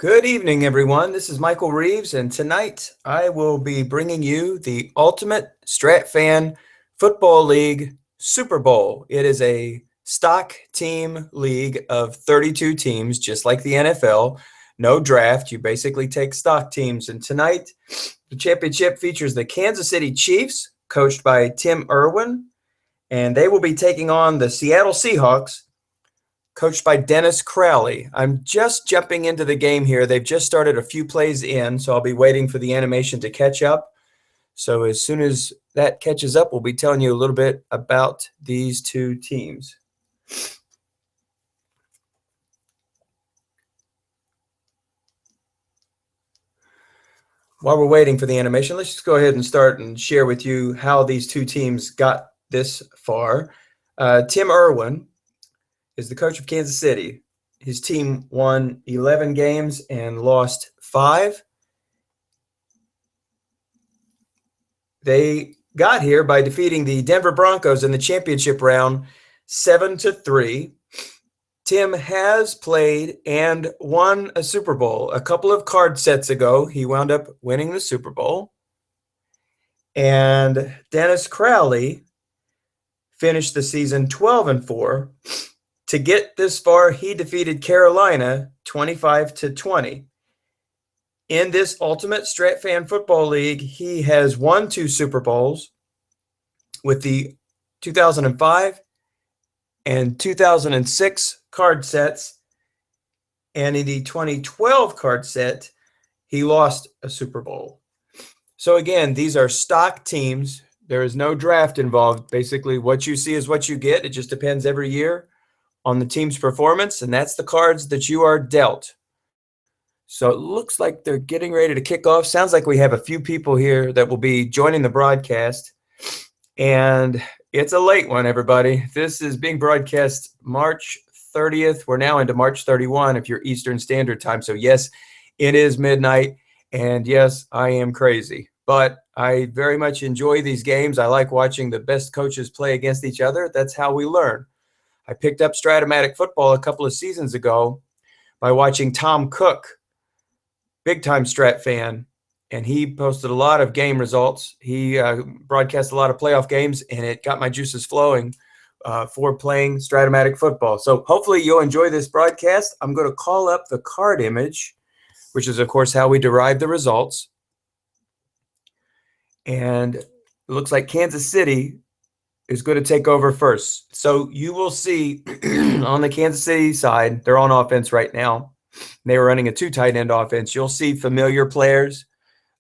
Good evening, everyone. This is Michael Reeves, and tonight I will be bringing you the Ultimate Strat Fan Football League Super Bowl. It is a stock team league of 32 teams, just like the NFL. No draft. You basically take stock teams. And tonight, the championship features the Kansas City Chiefs, coached by Tim Ervin, and they will be taking on the Seattle Seahawks, coached by Dennis Crowley. I'm just jumping into the game here. They've just started a few plays in, so I'll be waiting for the animation to catch up. So as soon as that catches up, we'll be telling you a little bit about these two teams. While we're waiting for the animation, let's just go ahead and start and share with you how these two teams got this far. Tim Ervin is the coach of Kansas City. His team won 11 games and lost 5. They got here by defeating the Denver Broncos in the championship round 7-3. Tim has played and won a Super Bowl. A couple of card sets ago, he wound up winning the Super Bowl. And Dennis Crowley finished the season 12-4. To get this far, he defeated Carolina 25-20. In this Ultimate Strat Fan Football League, he has won 2 Super Bowls with the 2005 and 2006 card sets. And in the 2012 card set, he lost a Super Bowl. So again, these are stock teams. There is no draft involved. Basically, what you see is what you get. It just depends every year on the team's performance, and that's the cards that you are dealt. So it looks like they're getting ready to kick off. Sounds like we have a few people here that will be joining the broadcast, and it's a late one, everybody. This is being broadcast March 30th. We're now into March 31 if you're Eastern Standard Time. So yes, it is midnight, and yes, I am crazy. But I very much enjoy these games. I like watching the best coaches play against each other. That's how we learn. I picked up Strat-O-Matic football a couple of seasons ago by watching Tom Cook, big-time Strat fan, and he posted a lot of game results. He broadcast a lot of playoff games, and it got my juices flowing for playing Strat-O-Matic football. So hopefully you'll enjoy this broadcast. I'm going to call up the card image, which is, of course, how we derive the results. And it looks like Kansas City is going to take over first. So you will see on the Kansas City side, they're on offense right now. They were running a 2 tight end offense. You'll see familiar players,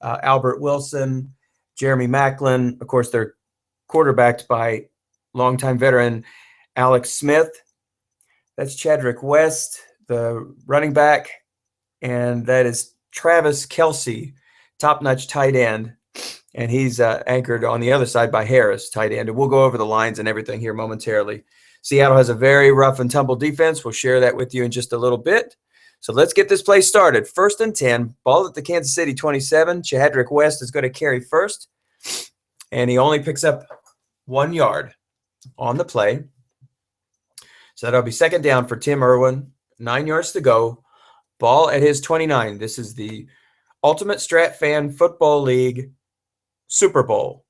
Albert Wilson, Jeremy Maclin. Of course, they're quarterbacked by longtime veteran Alex Smith. That's Chadrick West, the running back. And that is Travis Kelce, top-notch tight end. And he's anchored on the other side by Harris, tight end. And we'll go over the lines and everything here momentarily. Seattle has a very rough and tumble defense. We'll share that with you in just a little bit. So let's get this play started. 1st and 10, ball at the Kansas City 27. Chadrick West is going to carry first. And he only picks up 1 yard on the play. So that'll be 2nd down for Tim Ervin. 9 yards to go. Ball at his 29. This is the Ultimate Strat Fan Football League Super Bowl.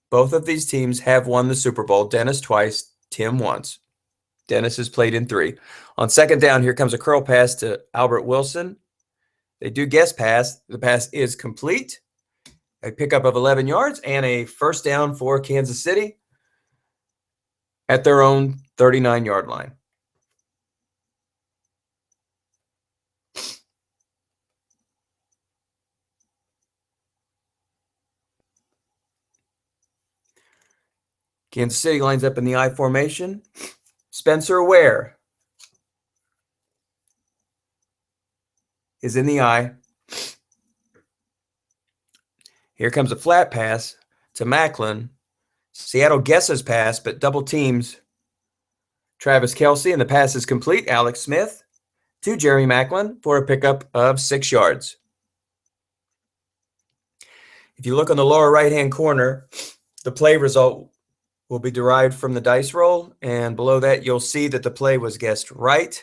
Both of these teams have won the Super Bowl. Dennis twice, Tim once. Dennis has played in 3. On 2nd down, here comes a curl pass to Albert Wilson. They do guess pass. The pass is complete. A pickup of 11 yards and a 1st down for Kansas City at their own 39-yard line. Kansas City lines up in the I formation. Spencer Ware is in the I. Here comes a flat pass to Maclin. Seattle guesses pass, but double teams Travis Kelce, and the pass is complete. Alex Smith to Jeremy Maclin for a pickup of 6 yards. If you look on the lower right-hand corner, the play result will be derived from the dice roll, and below that you'll see that the play was guessed right,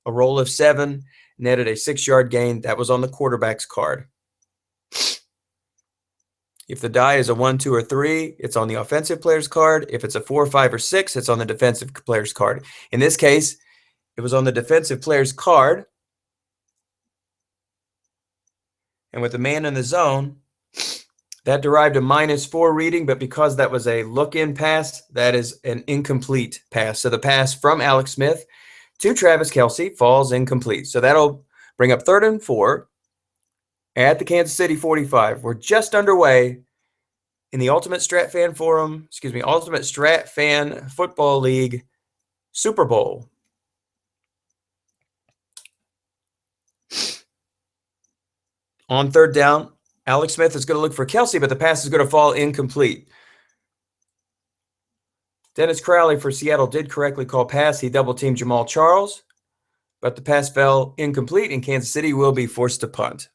a roll of 7, netted a 6-yard gain. That was on the quarterback's card. If the die is a 1, 2, or 3, it's on the offensive player's card. If it's a 4, 5, or 6, it's on the defensive player's card. In this case, it was on the defensive player's card. And with the man in the zone, that derived a -4 reading, but because that was a look-in pass, that is an incomplete pass. So the pass from Alex Smith to Travis Kelce falls incomplete. So that'll bring up 3rd and 4 at the Kansas City 45. We're just underway in the Ultimate Strat Fan Football League Super Bowl. On 3rd down, Alex Smith is going to look for Kelce, but the pass is going to fall incomplete. Dennis Crowley for Seattle did correctly call pass. He double-teamed Jamal Charles, but the pass fell incomplete, and Kansas City will be forced to punt.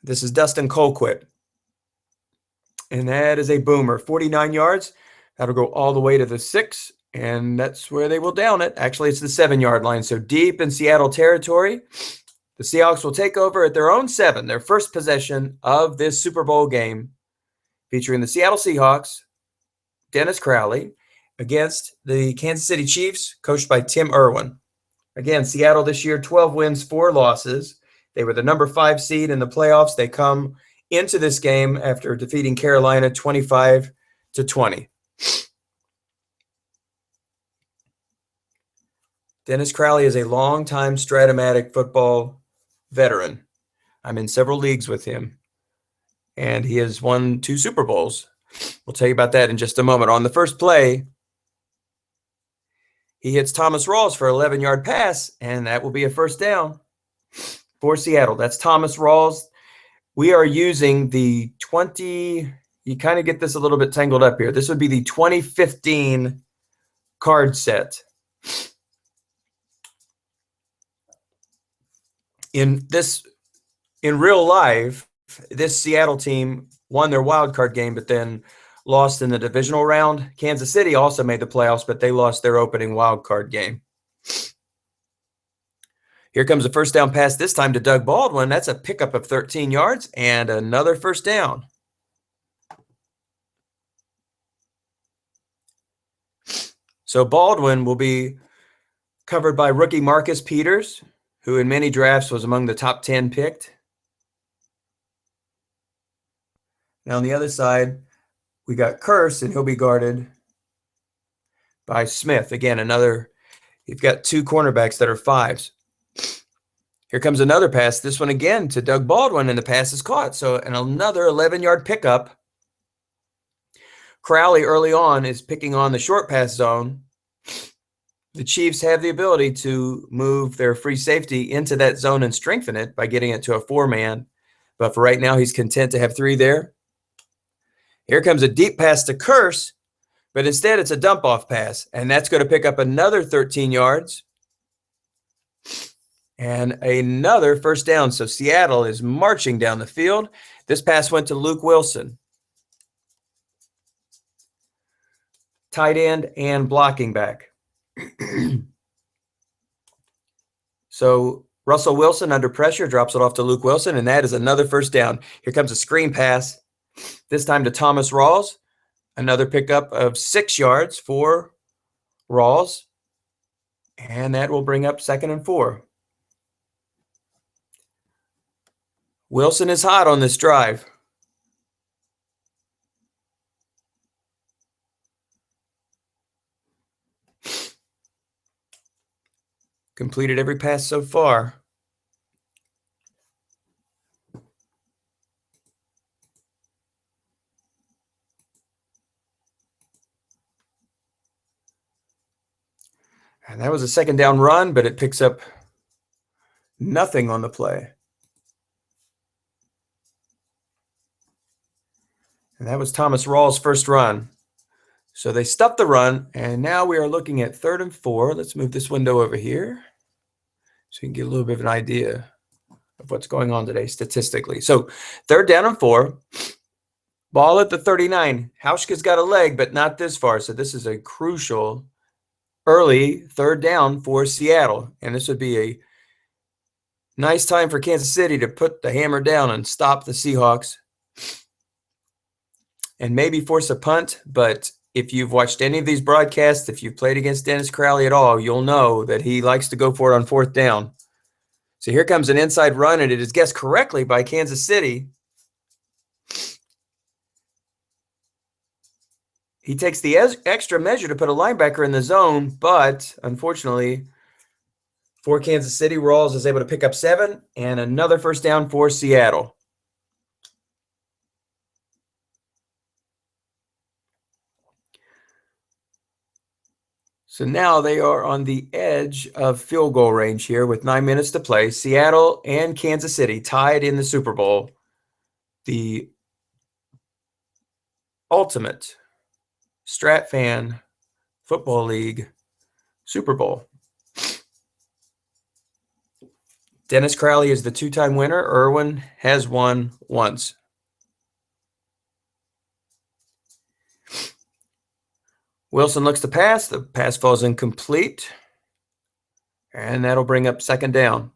This is Dustin Colquitt, and that is a boomer. 49 yards. That'll go all the way to the 6, and that's where they will down it. Actually, it's the 7-yard line, so deep in Seattle territory. The Seahawks will take over at their own 7, their first possession of this Super Bowl game, featuring the Seattle Seahawks, Dennis Crowley, against the Kansas City Chiefs, coached by Tim Ervin. Again, Seattle this year, 12 wins, 4 losses. They were the number 5 seed in the playoffs. They come into this game after defeating Carolina 25-20. Dennis Crowley is a longtime Strat-O-Matic football veteran. I'm in several leagues with him, and he has won 2 Super Bowls. We'll tell you about that in just a moment. On the first play, he hits Thomas Rawls for an 11-yard pass, and that will be a first down for Seattle. That's Thomas Rawls. We are using the you kind of get this a little bit tangled up here. This would be the 2015 card set. In real life, this Seattle team won their wild card game, but then lost in the divisional round. Kansas City also made the playoffs, but they lost their opening wild card game. Here comes a first down pass, this time to Doug Baldwin. That's a pickup of 13 yards and another first down. So Baldwin will be covered by rookie Marcus Peters, who in many drafts was among the top 10 picked. Now on the other side, we got Curse, and he'll be guarded by Smith. Again, you've got 2 cornerbacks that are 5s. Here comes another pass, this one again to Doug Baldwin, and the pass is caught. So another 11-yard pickup. Crowley early on is picking on the short pass zone. The Chiefs have the ability to move their free safety into that zone and strengthen it by getting it to a 4-man. But for right now, he's content to have 3 there. Here comes a deep pass to Curse, but instead it's a dump-off pass, and that's going to pick up another 13 yards and another first down. So Seattle is marching down the field. This pass went to Luke Wilson, tight end and blocking back. So Russell Wilson under pressure drops it off to Luke Wilson, and that is another first down. Here comes a screen pass, this time to Thomas Rawls. Another pickup of 6 yards for Rawls, and that will bring up 2nd and 4. Wilson is hot on this drive. Completed every pass so far. And that was a 2nd down run, but it picks up nothing on the play. And that was Thomas Rawls' first run. So they stuffed the run, and now we are looking at 3rd and 4. Let's move this window over here so you can get a little bit of an idea of what's going on today statistically. So 3rd down and 4. Ball at the 39. Hauschka's got a leg, but not this far. So this is a crucial early third down for Seattle. And this would be a nice time for Kansas City to put the hammer down and stop the Seahawks and maybe force a punt. But if you've watched any of these broadcasts, if you've played against Dennis Crowley at all, you'll know that he likes to go for it on fourth down. So here comes an inside run, and it is guessed correctly by Kansas City. He takes the extra measure to put a linebacker in the zone, but unfortunately for Kansas City, Rawls is able to pick up 7 and another first down for Seattle. So now they are on the edge of field goal range here with 9 minutes to play. Seattle and Kansas City tied in the Super Bowl. The ultimate Strat Fan Football League Super Bowl. Dennis Crowley is the 2-time winner. Ervin has won once. Wilson looks to pass. The pass falls incomplete. And that'll bring up second down.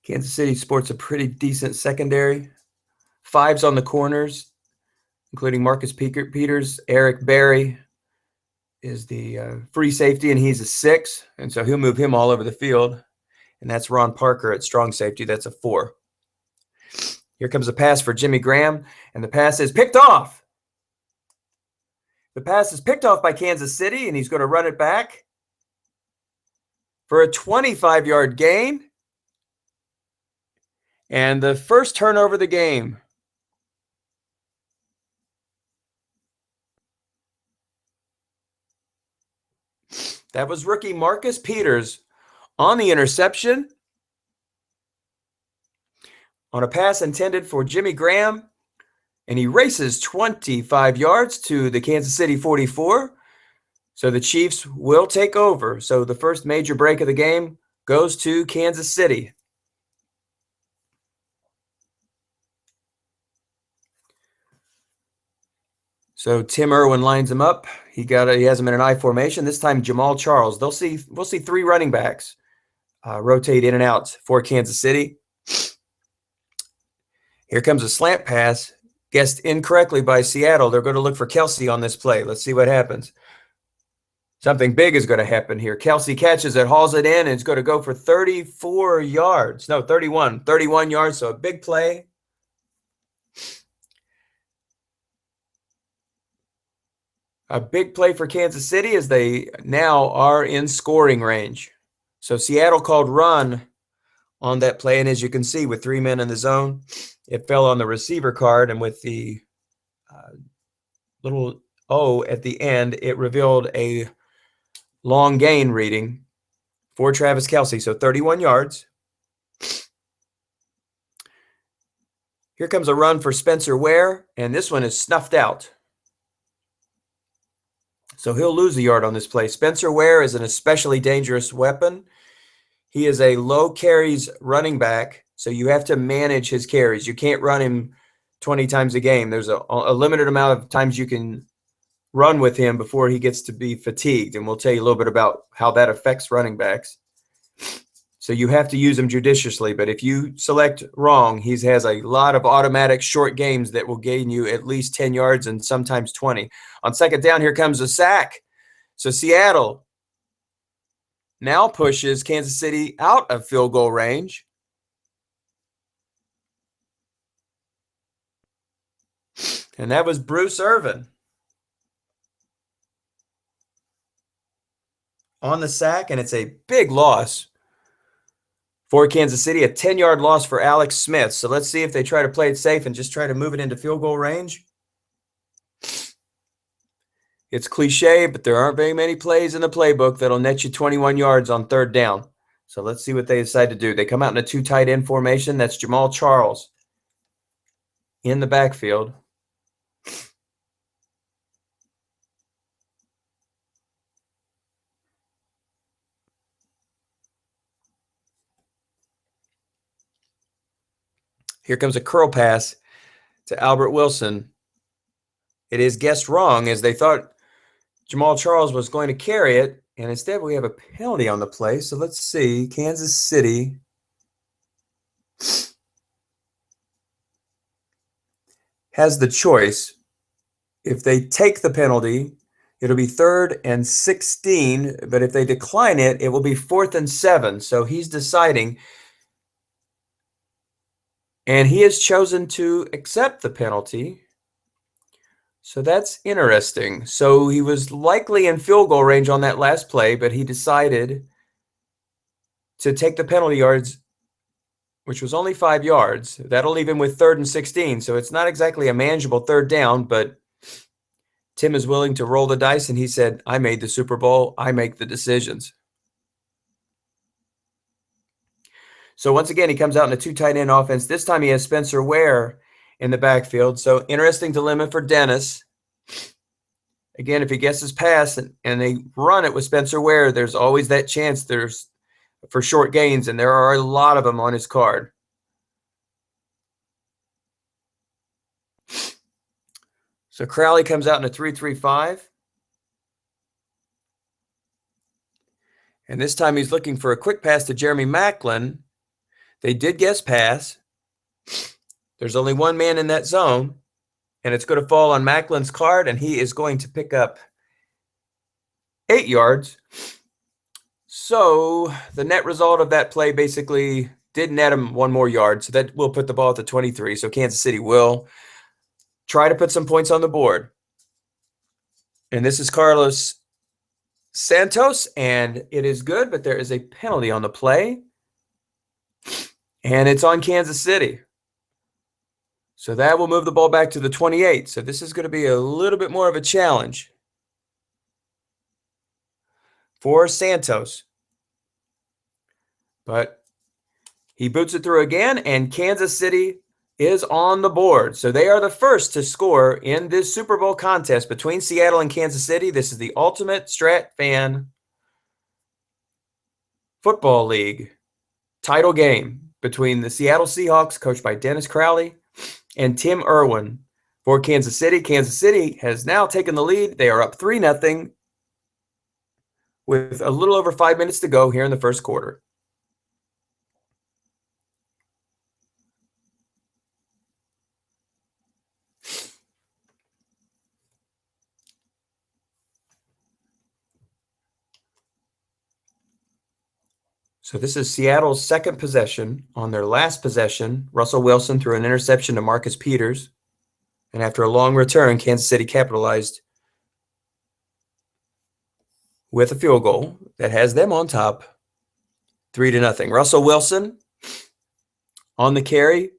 Kansas City sports a pretty decent secondary. 5s on the corners, including Marcus Peters. Eric Berry is the free safety, and he's a 6. And so he'll move him all over the field. And that's Ron Parker at strong safety. That's a 4. Here comes a pass for Jimmy Graham, and the pass is picked off. The pass is picked off by Kansas City, and he's going to run it back for a 25-yard gain. And the first turnover of the game. That was rookie Marcus Peters on the interception on a pass intended for Jimmy Graham. And he races 25 yards to the Kansas City 44. So the Chiefs will take over. So the first major break of the game goes to Kansas City. So Tim Ervin lines him up. He has him in an I formation. This time Jamal Charles. We'll see 3 running backs rotate in and out for Kansas City. Here comes a slant pass, guessed incorrectly by Seattle. They're going to look for Kelsey on this play. Let's see what happens. Something big is going to happen here. Kelsey catches it, hauls it in, and it's going to go for 34 yards. No, 31 yards. So a big play. A big play for Kansas City as they now are in scoring range. So Seattle called run on that play, and as you can see, with 3 men in the zone, it fell on the receiver card, and with the little O at the end, it revealed a long gain reading for Travis Kelce, so 31 yards. Here comes a run for Spencer Ware, and this one is snuffed out. So he'll lose a yard on this play. Spencer Ware is an especially dangerous weapon. He is a low carries running back, so you have to manage his carries. You can't run him 20 times a game. There's a limited amount of times you can run with him before he gets to be fatigued, and we'll tell you a little bit about how that affects running backs. So you have to use him judiciously, but if you select wrong, he has a lot of automatic short games that will gain you at least 10 yards and sometimes 20. On second down, here comes a sack. So Seattle now pushes Kansas City out of field goal range. And that was Bruce Ervin on the sack, and it's a big loss for Kansas City, a 10-yard loss for Alex Smith. So let's see if they try to play it safe and just try to move it into field goal range. It's cliche, but there aren't very many plays in the playbook that'll net you 21 yards on third down. So let's see what they decide to do. They come out in a 2 tight end formation. That's Jamal Charles in the backfield. Here comes a curl pass to Albert Wilson. It is guessed wrong, as they thought Jamal Charles was going to carry it, and instead we have a penalty on the play. So let's see. Kansas City has the choice. If they take the penalty, it'll be 3rd and 16, but if they decline it, it will be 4th and 7. So he's deciding, and he has chosen to accept the penalty. So that's interesting. So he was likely in field goal range on that last play, but he decided to take the penalty yards, which was only 5 yards. That'll leave him with 3rd and 16. So it's not exactly a manageable 3rd down, but Tim is willing to roll the dice, and he said, I made the Super Bowl. I make the decisions. So once again, he comes out in a 2 tight end offense. This time he has Spencer Ware in the backfield. So interesting dilemma for Dennis. Again, if he guesses pass and they run it with Spencer Ware, there's always that chance for short gains, and there are a lot of them on his card. So Crowley comes out in a 3-3-5. And this time he's looking for a quick pass to Jeremy Macklin. They did guess pass. There's only one man in that zone, and it's going to fall on Macklin's card, and he is going to pick up 8 yards. So the net result of that play basically did net him 1 more yard, so that will put the ball at the 23. So Kansas City will try to put some points on the board. And this is Carlos Santos, and it is good, but there is a penalty on the play, and it's on Kansas City. So that will move the ball back to the 28. So this is going to be a little bit more of a challenge for Santos. But he boots it through again, and Kansas City is on the board. So they are the first to score in this Super Bowl contest between Seattle and Kansas City. This is the ultimate Strat Fan Football League title game between the Seattle Seahawks, coached by Dennis Crowley, and Tim Ervin for Kansas City. Kansas City has now taken the lead. They are up 3-0 with a little over 5 minutes to go here in the first quarter. So this is Seattle's second possession. On their last possession, Russell Wilson threw an interception to Marcus Peters. And after a long return, Kansas City capitalized with a field goal that has them on top, 3-0. Russell Wilson on the carry,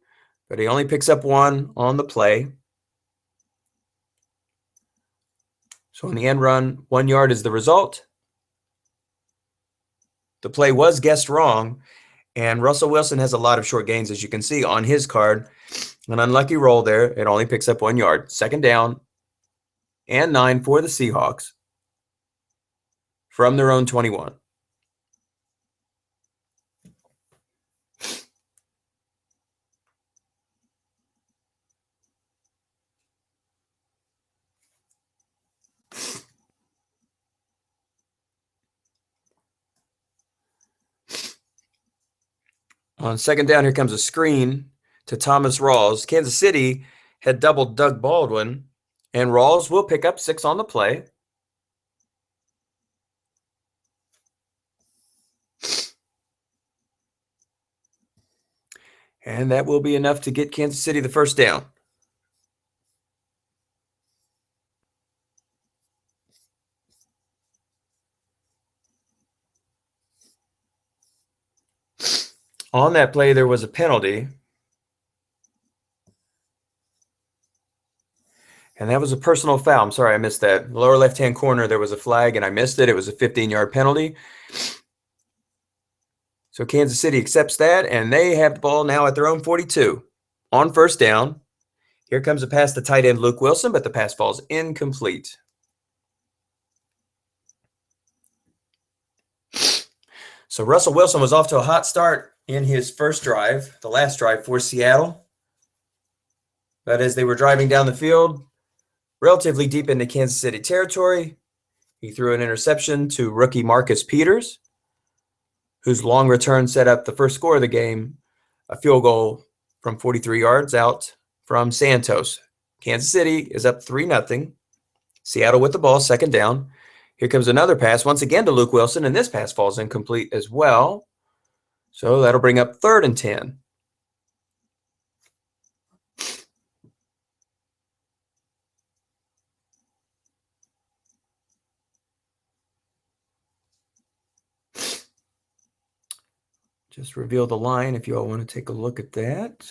but he only picks up 1 on the play. So on the end run, 1 yard is the result. The play was guessed wrong, and Russell Wilson has a lot of short gains, as you can see on his card. An unlucky roll there. It only picks up 1 yard. 2nd down and 9 for the Seahawks from their own 21. On 2nd down, here comes a screen to Thomas Rawls. Kansas City had doubled Doug Baldwin, and Rawls will pick up 6 on the play. And that will be enough to get Kansas City the first down. On that play, there was a penalty. And that was a personal foul. I'm sorry, I missed that. Lower left-hand corner, there was a flag, and I missed it. It was a 15-yard penalty. So Kansas City accepts that, and they have the ball now at their own 42. On 1st down, here comes a pass to tight end Luke Wilson, but the pass falls incomplete. So Russell Wilson was off to a hot start in his first drive, the last drive for Seattle. But as they were driving down the field, relatively deep into Kansas City territory, he threw an interception to rookie Marcus Peters, whose long return set up the first score of the game, a field goal from 43 yards out from Santos. Kansas City is up 3-0. Seattle with the ball, second down. Here comes another pass, once again to Luke Wilson, and this pass falls incomplete as well. So that'll bring up 3rd and 10. Just reveal the line if you all want to take a look at that.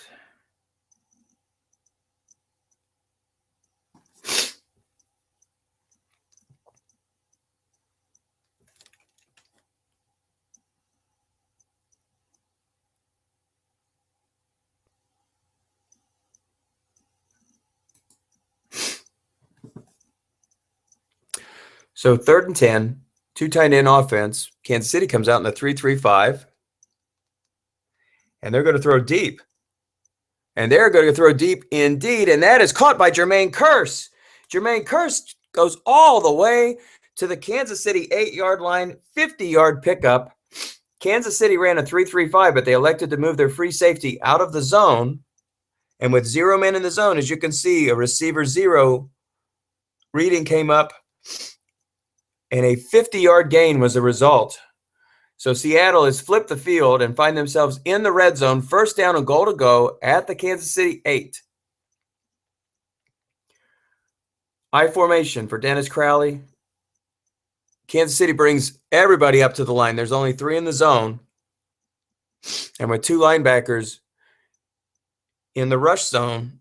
So 3rd and 10, 2 tight end offense. Kansas City comes out in the 3-3-5. And they're going to throw deep. And they're going to throw deep indeed. And that is caught by Jermaine Kearse. Jermaine Kearse goes all the way to the Kansas City 8-yard line, 50-yard pickup. Kansas City ran a 3-3-5, but they elected to move their free safety out of the zone. And with 0 men in the zone, as you can see, a receiver 0 reading came up. And a 50-yard gain was the result. So Seattle has flipped the field and find themselves in the red zone, first down and goal to go at the Kansas City 8. I formation for Dennis Crowley. Kansas City brings everybody up to the line. There's only 3 in the zone. And with 2 linebackers in the rush zone,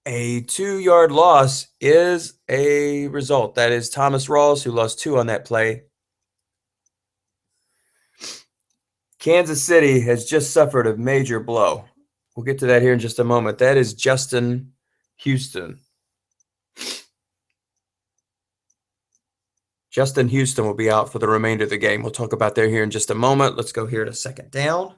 a 2-yard loss is a result. That is Thomas Rawls, who lost 2 on that play. Kansas City has just suffered a major blow. We'll get to that here in just a moment. That is Justin Houston. Justin Houston will be out for the remainder of the game. We'll talk about that here in just a moment. Let's go here to second down.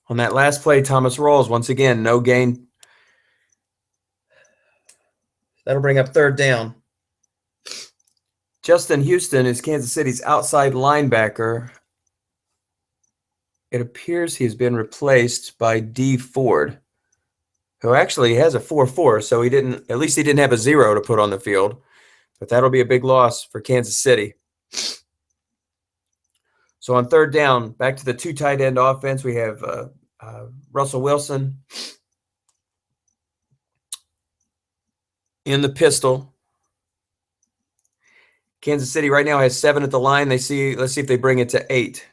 On that last play, Thomas Rawls, once again, no gain. That'll bring up 3rd down. Justin Houston is Kansas City's outside linebacker. It appears he's been replaced by D. Ford, who actually has a 4-4, so at least he didn't have a 0 to put on the field. But that'll be a big loss for Kansas City. So on 3rd down, back to the 2 tight end offense, we have Russell Wilson in the pistol. Kansas City right now has 7 at the line. Let's see if they bring it to 8.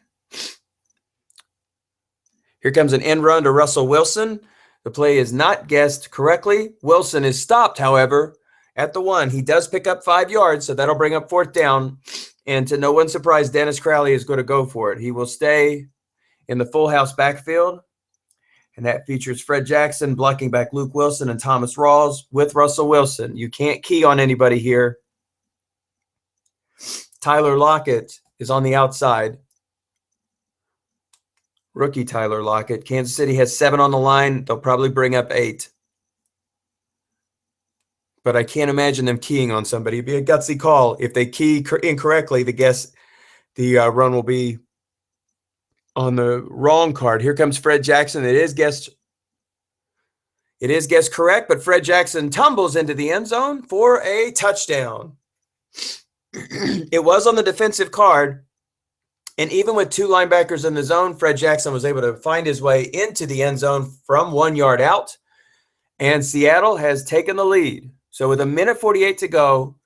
Here comes an end run to Russell Wilson. The play is not guessed correctly. Wilson is stopped, however, at the 1. He does pick up 5 yards, so that'll bring up 4th down. And to no one's surprise, Dennis Crowley is going to go for it. He will stay in the full house backfield. And that features Fred Jackson blocking back Luke Wilson and Thomas Rawls with Russell Wilson. You can't key on anybody here. Tyler Lockett is on the outside. Rookie Tyler Lockett. Kansas City has 7 on the line. They'll probably bring up 8. But I can't imagine them keying on somebody. It'd be a gutsy call. If they key incorrectly, the run will be on the wrong card. Here comes Fred Jackson. It is guessed correct, but Fred Jackson tumbles into the end zone for a touchdown. It was on the defensive card, and even with 2 linebackers in the zone, Fred Jackson was able to find his way into the end zone from 1 yard out, and Seattle has taken the lead. So with 1:48 to go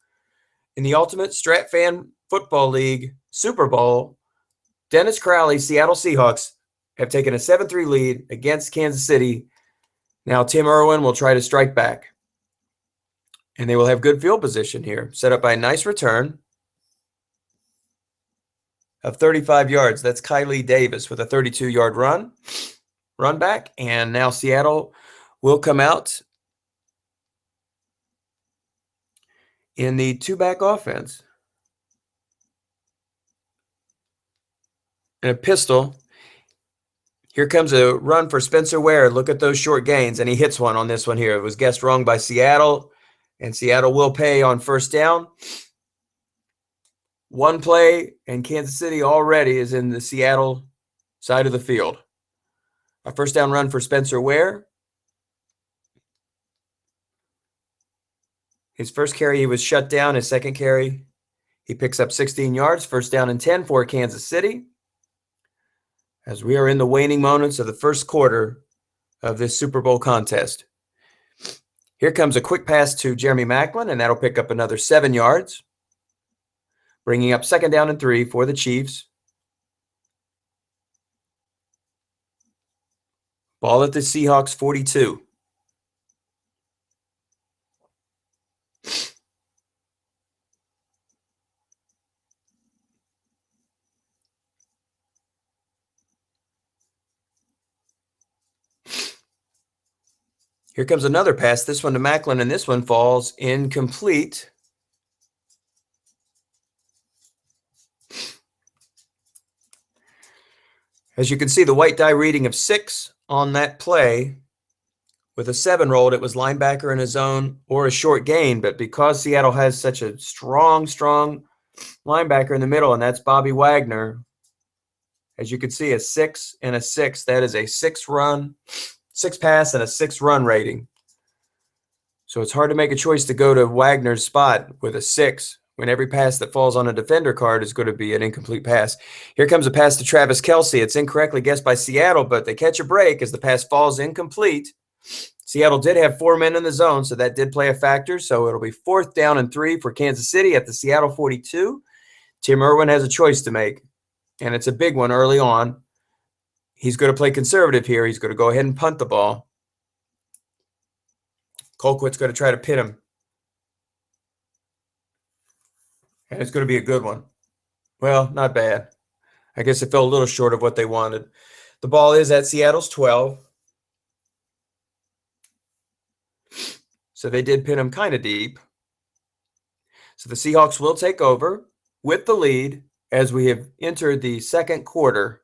in the Ultimate Strat Fan Football League Super Bowl, Dennis Crowley, Seattle Seahawks, have taken a 7-3 lead against Kansas City. Now Tim Ervin will try to strike back. And they will have good field position here, set up by a nice return. of 35 yards. That's Kylie Davis with a 32-yard run back. And now Seattle will come out in the two-back offense. And a pistol. Here comes a run for Spencer Ware. Look at those short gains, and he hits one on this one here. It was guessed wrong by Seattle, and Seattle will pay on first down. One play, and Kansas City already is in the Seattle side of the field. A first down run for Spencer Ware. His first carry, he was shut down. His second carry, he picks up 16 yards. First down and 10 for Kansas City. As we are in the waning moments of the first quarter of this Super Bowl contest. Here comes a quick pass to Jeremy Maclin, and that'll pick up another 7 yards, bringing up second down and 3 for the Chiefs. Ball at the Seahawks 42. Here comes another pass, this one to Maclin, and this one falls incomplete. As you can see, the white die reading of 6 on that play. With a 7 rolled, it was linebacker in a zone or a short gain, but because Seattle has such a strong linebacker in the middle, and that's Bobby Wagner, as you can see, a 6 and a 6, that is a 6 pass and a 6 run rating. So it's hard to make a choice to go to Wagner's spot with a 6 when every pass that falls on a defender card is going to be an incomplete pass. Here comes a pass to Travis Kelce. It's incorrectly guessed by Seattle, but they catch a break as the pass falls incomplete. Seattle did have 4 men in the zone, so that did play a factor. So it'll be fourth down and 3 for Kansas City at the Seattle 42. Tim Ervin has a choice to make, and it's a big one early on. He's going to play conservative here. He's going to go ahead and punt the ball. Colquitt's going to try to pin him. And it's going to be a good one. Well, not bad. I guess it fell a little short of what they wanted. The ball is at Seattle's 12. So they did pin him kind of deep. So the Seahawks will take over with the lead as we have entered the second quarter,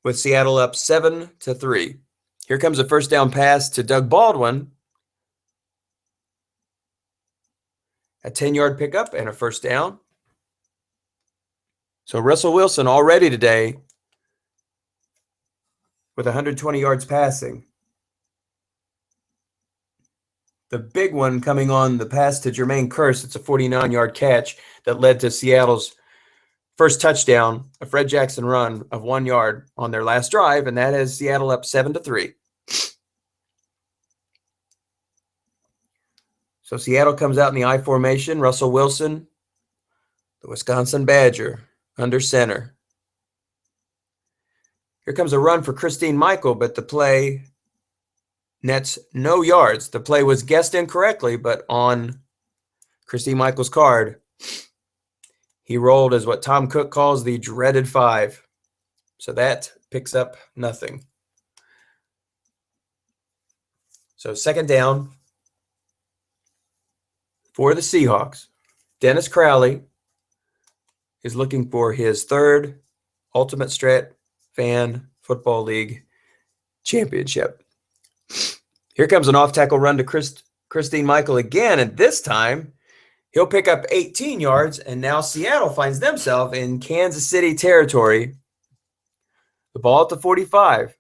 with Seattle up 7-3. Here comes a first down pass to Doug Baldwin. A 10-yard pickup and a first down. So Russell Wilson already today with 120 yards passing. The big one coming on the pass to Jermaine Kearse. It's a 49-yard catch that led to Seattle's first touchdown, a Fred Jackson run of 1 yard on their last drive, and that has Seattle up 7-3. So Seattle comes out in the I formation. Russell Wilson, the Wisconsin Badger, under center. Here comes a run for Christine Michael, but the play nets no yards. The play was guessed incorrectly, but on Christine Michael's card, he rolled as what Tom Cook calls the dreaded 5. So that picks up nothing. So second down for the Seahawks. Dennis Crowley is looking for his third Ultimate Strat Fan Football League championship. Here comes an off-tackle run to Christine Michael again, and this time he'll pick up 18 yards, and now Seattle finds themselves in Kansas City territory. The ball at the 45.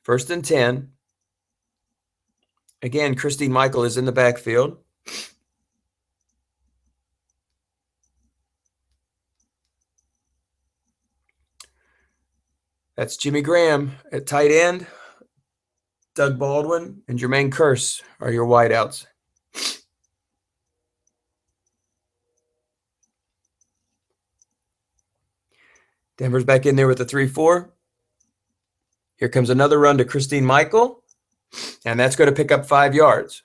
First and 10. Again, Christine Michael is in the backfield. That's Jimmy Graham at tight end. Doug Baldwin and Jermaine Kearse are your wideouts. Denver's back in there with the 3-4. Here comes another run to Christine Michael, and that's going to pick up 5 yards.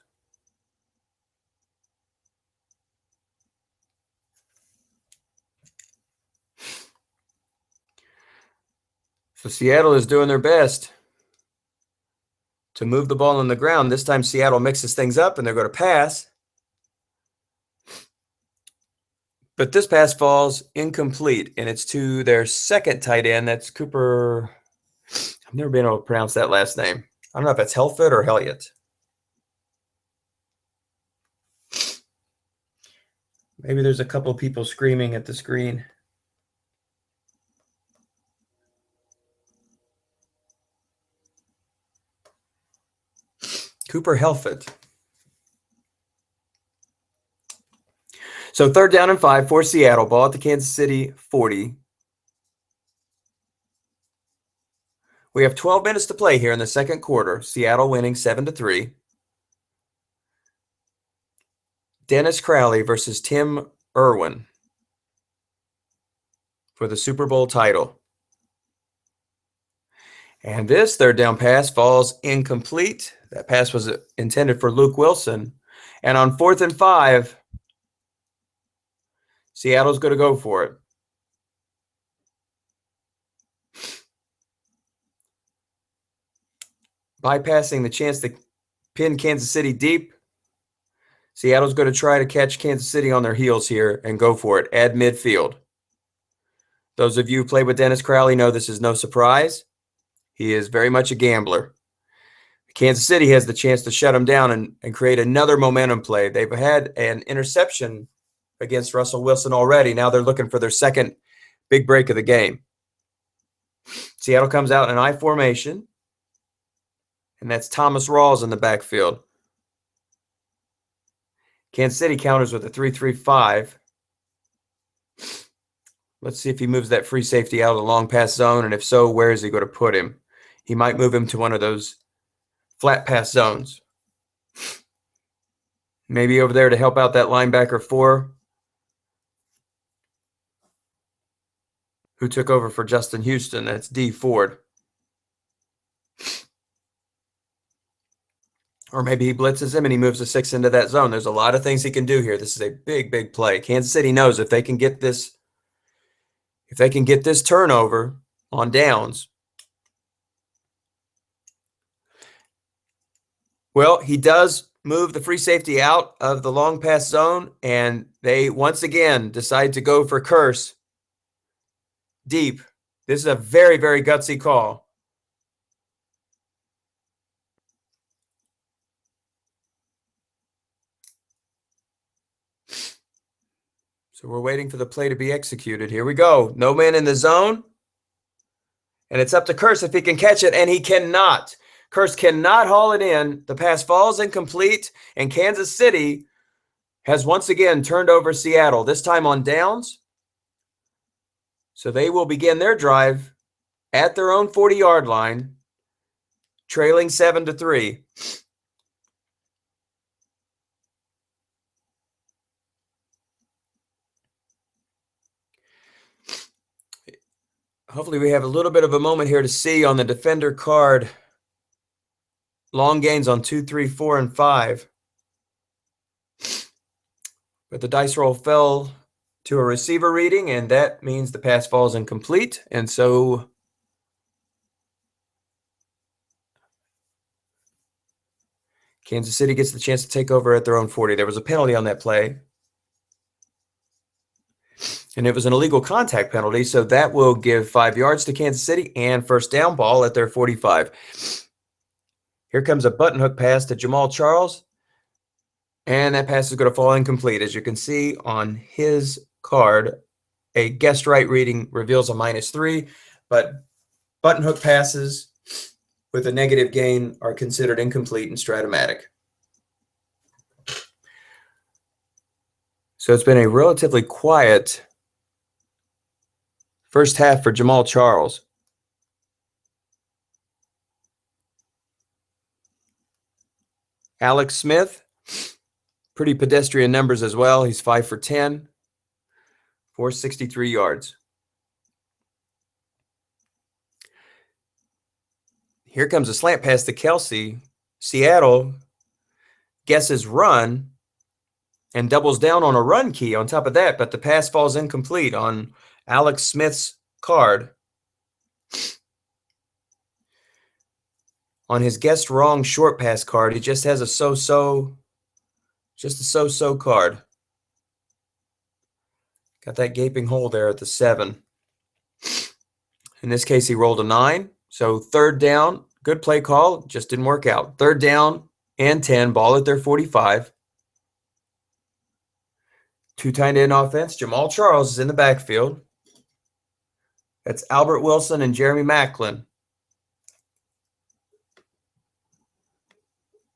So Seattle is doing their best to move the ball on the ground. This time Seattle mixes things up and they're going to pass. But this pass falls incomplete, and it's to their second tight end. That's Cooper. I've never been able to pronounce that last name. I don't know if that's Helfit or Helliot. Maybe there's a couple people screaming at the screen. Cooper Helfit. So 3rd down and 5 for Seattle. Ball at the Kansas City 40. We have 12 minutes to play here in the second quarter. Seattle winning 7-3. Dennis Crowley versus Tim Ervin for the Super Bowl title. And this 3rd down pass falls incomplete. That pass was intended for Luke Wilson. And on 4th and 5, Seattle's going to go for it. Bypassing the chance to pin Kansas City deep, Seattle's going to try to catch Kansas City on their heels here and go for it at midfield. Those of you who play with Dennis Crowley know this is no surprise. He is very much a gambler. Kansas City has the chance to shut him down and create another momentum play. They've had an interception against Russell Wilson already. Now they're looking for their second big break of the game. Seattle comes out in I formation, and that's Thomas Rawls in the backfield. Kansas City counters with a 3-3-5. Let's see if he moves that free safety out of the long pass zone, and if so, where is he going to put him? He might move him to one of those flat pass zones. Maybe over there to help out that linebacker 4, who took over for Justin Houston. That's D. Ford. Or maybe he blitzes him and he moves the 6 into that zone. There's a lot of things he can do here. This is a big, big play. Kansas City knows if they can get this turnover on downs. Well, he does move the free safety out of the long pass zone, and they once again decide to go for Curse deep. This is a very, very gutsy call. So we're waiting for the play to be executed. Here we go. No man in the zone. And it's up to Curse if he can catch it, and he cannot. Curse cannot haul it in. The pass falls incomplete, and Kansas City has once again turned over Seattle, this time on downs. So they will begin their drive at their own 40-yard line, trailing 7-3. Hopefully we have a little bit of a moment here to see on the defender card long gains on 2, 3, 4, and 5. But the dice roll fell to a receiver reading, and that means the pass falls incomplete. And so Kansas City gets the chance to take over at their own 40. There was a penalty on that play, and it was an illegal contact penalty, so that will give 5 yards to Kansas City and first down, ball at their 45. Here comes a button hook pass to Jamal Charles, and that pass is going to fall incomplete. As you can see on his card, a guessed right reading reveals a -3, but button hook passes with a negative gain are considered incomplete in Strat-O-Matic. So it's been a relatively quiet first half for Jamal Charles. Alex Smith, pretty pedestrian numbers as well. He's 5 for 10, 463 yards. Here comes a slant pass to Kelsey. Seattle guesses run and doubles down on a run key on top of that, but the pass falls incomplete on Alex Smith's card. On his guessed wrong short pass card, he just has a so-so card. Got that gaping hole there at the 7. In this case, he rolled a 9. So 3rd down, good play call, just didn't work out. 3rd down and 10, ball at their 45. 2 tight end offense. Jamal Charles is in the backfield. That's Albert Wilson and Jeremy Macklin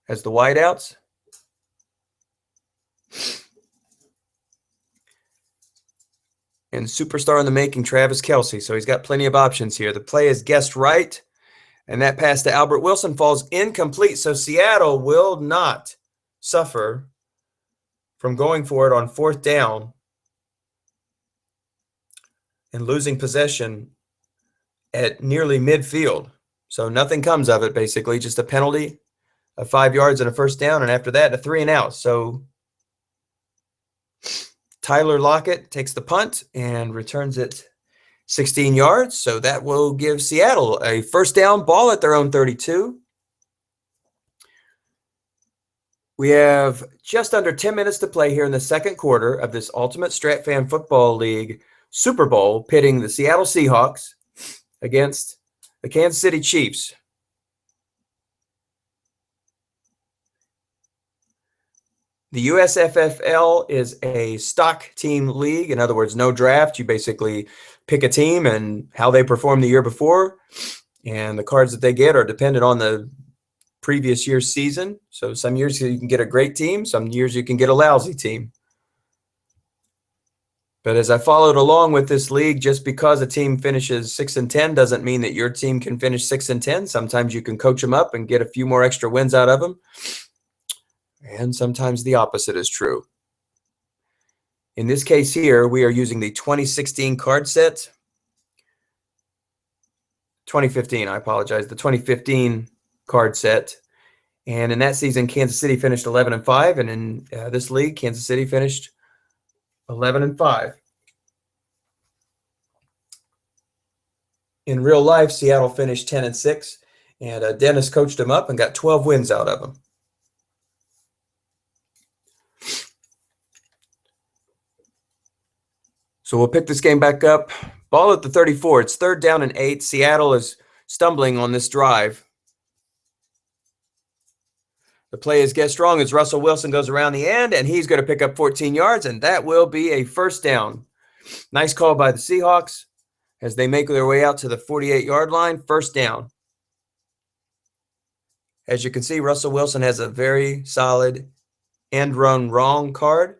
as the wideouts. And superstar in the making, Travis Kelce. So he's got plenty of options here. The play is guessed right, and that pass to Albert Wilson falls incomplete. So Seattle will not suffer from going for it on 4th down and losing possession at nearly midfield. So nothing comes of it, basically, just a penalty of 5 yards and a 1st down, and after that, a 3 and out. So Tyler Lockett takes the punt and returns it 16 yards. So that will give Seattle a 1st down, ball at their own 32. We have just under 10 minutes to play here in the 2nd quarter of this Ultimate Strat Fan Football League Super Bowl, pitting the Seattle Seahawks against the Kansas City Chiefs. The USFFL is a stock team league. In other words, no draft. You basically pick a team and how they performed the year before, and the cards that they get are dependent on the previous year's season. So some years you can get a great team, some years you can get a lousy team. But as I followed along with this league, just because a team finishes 6-10 doesn't mean that your team can finish 6-10. Sometimes you can coach them up and get a few more extra wins out of them. And sometimes the opposite is true. In this case here, we are using the 2016 card set. 2015, I apologize. The 2015 card set. And in that season, Kansas City finished 11-5. And in this league, Kansas City finished 11-5. In real life, Seattle finished 10-6. And Dennis coached them up and got 12 wins out of them. So we'll pick this game back up. Ball at the 34. It's 3rd down and 8. Seattle is stumbling on this drive. The play is guessed wrong as Russell Wilson goes around the end, and he's going to pick up 14 yards, and that will be a 1st down. Nice call by the Seahawks as they make their way out to the 48-yard line. 1st down. As you can see, Russell Wilson has a very solid end run wrong card.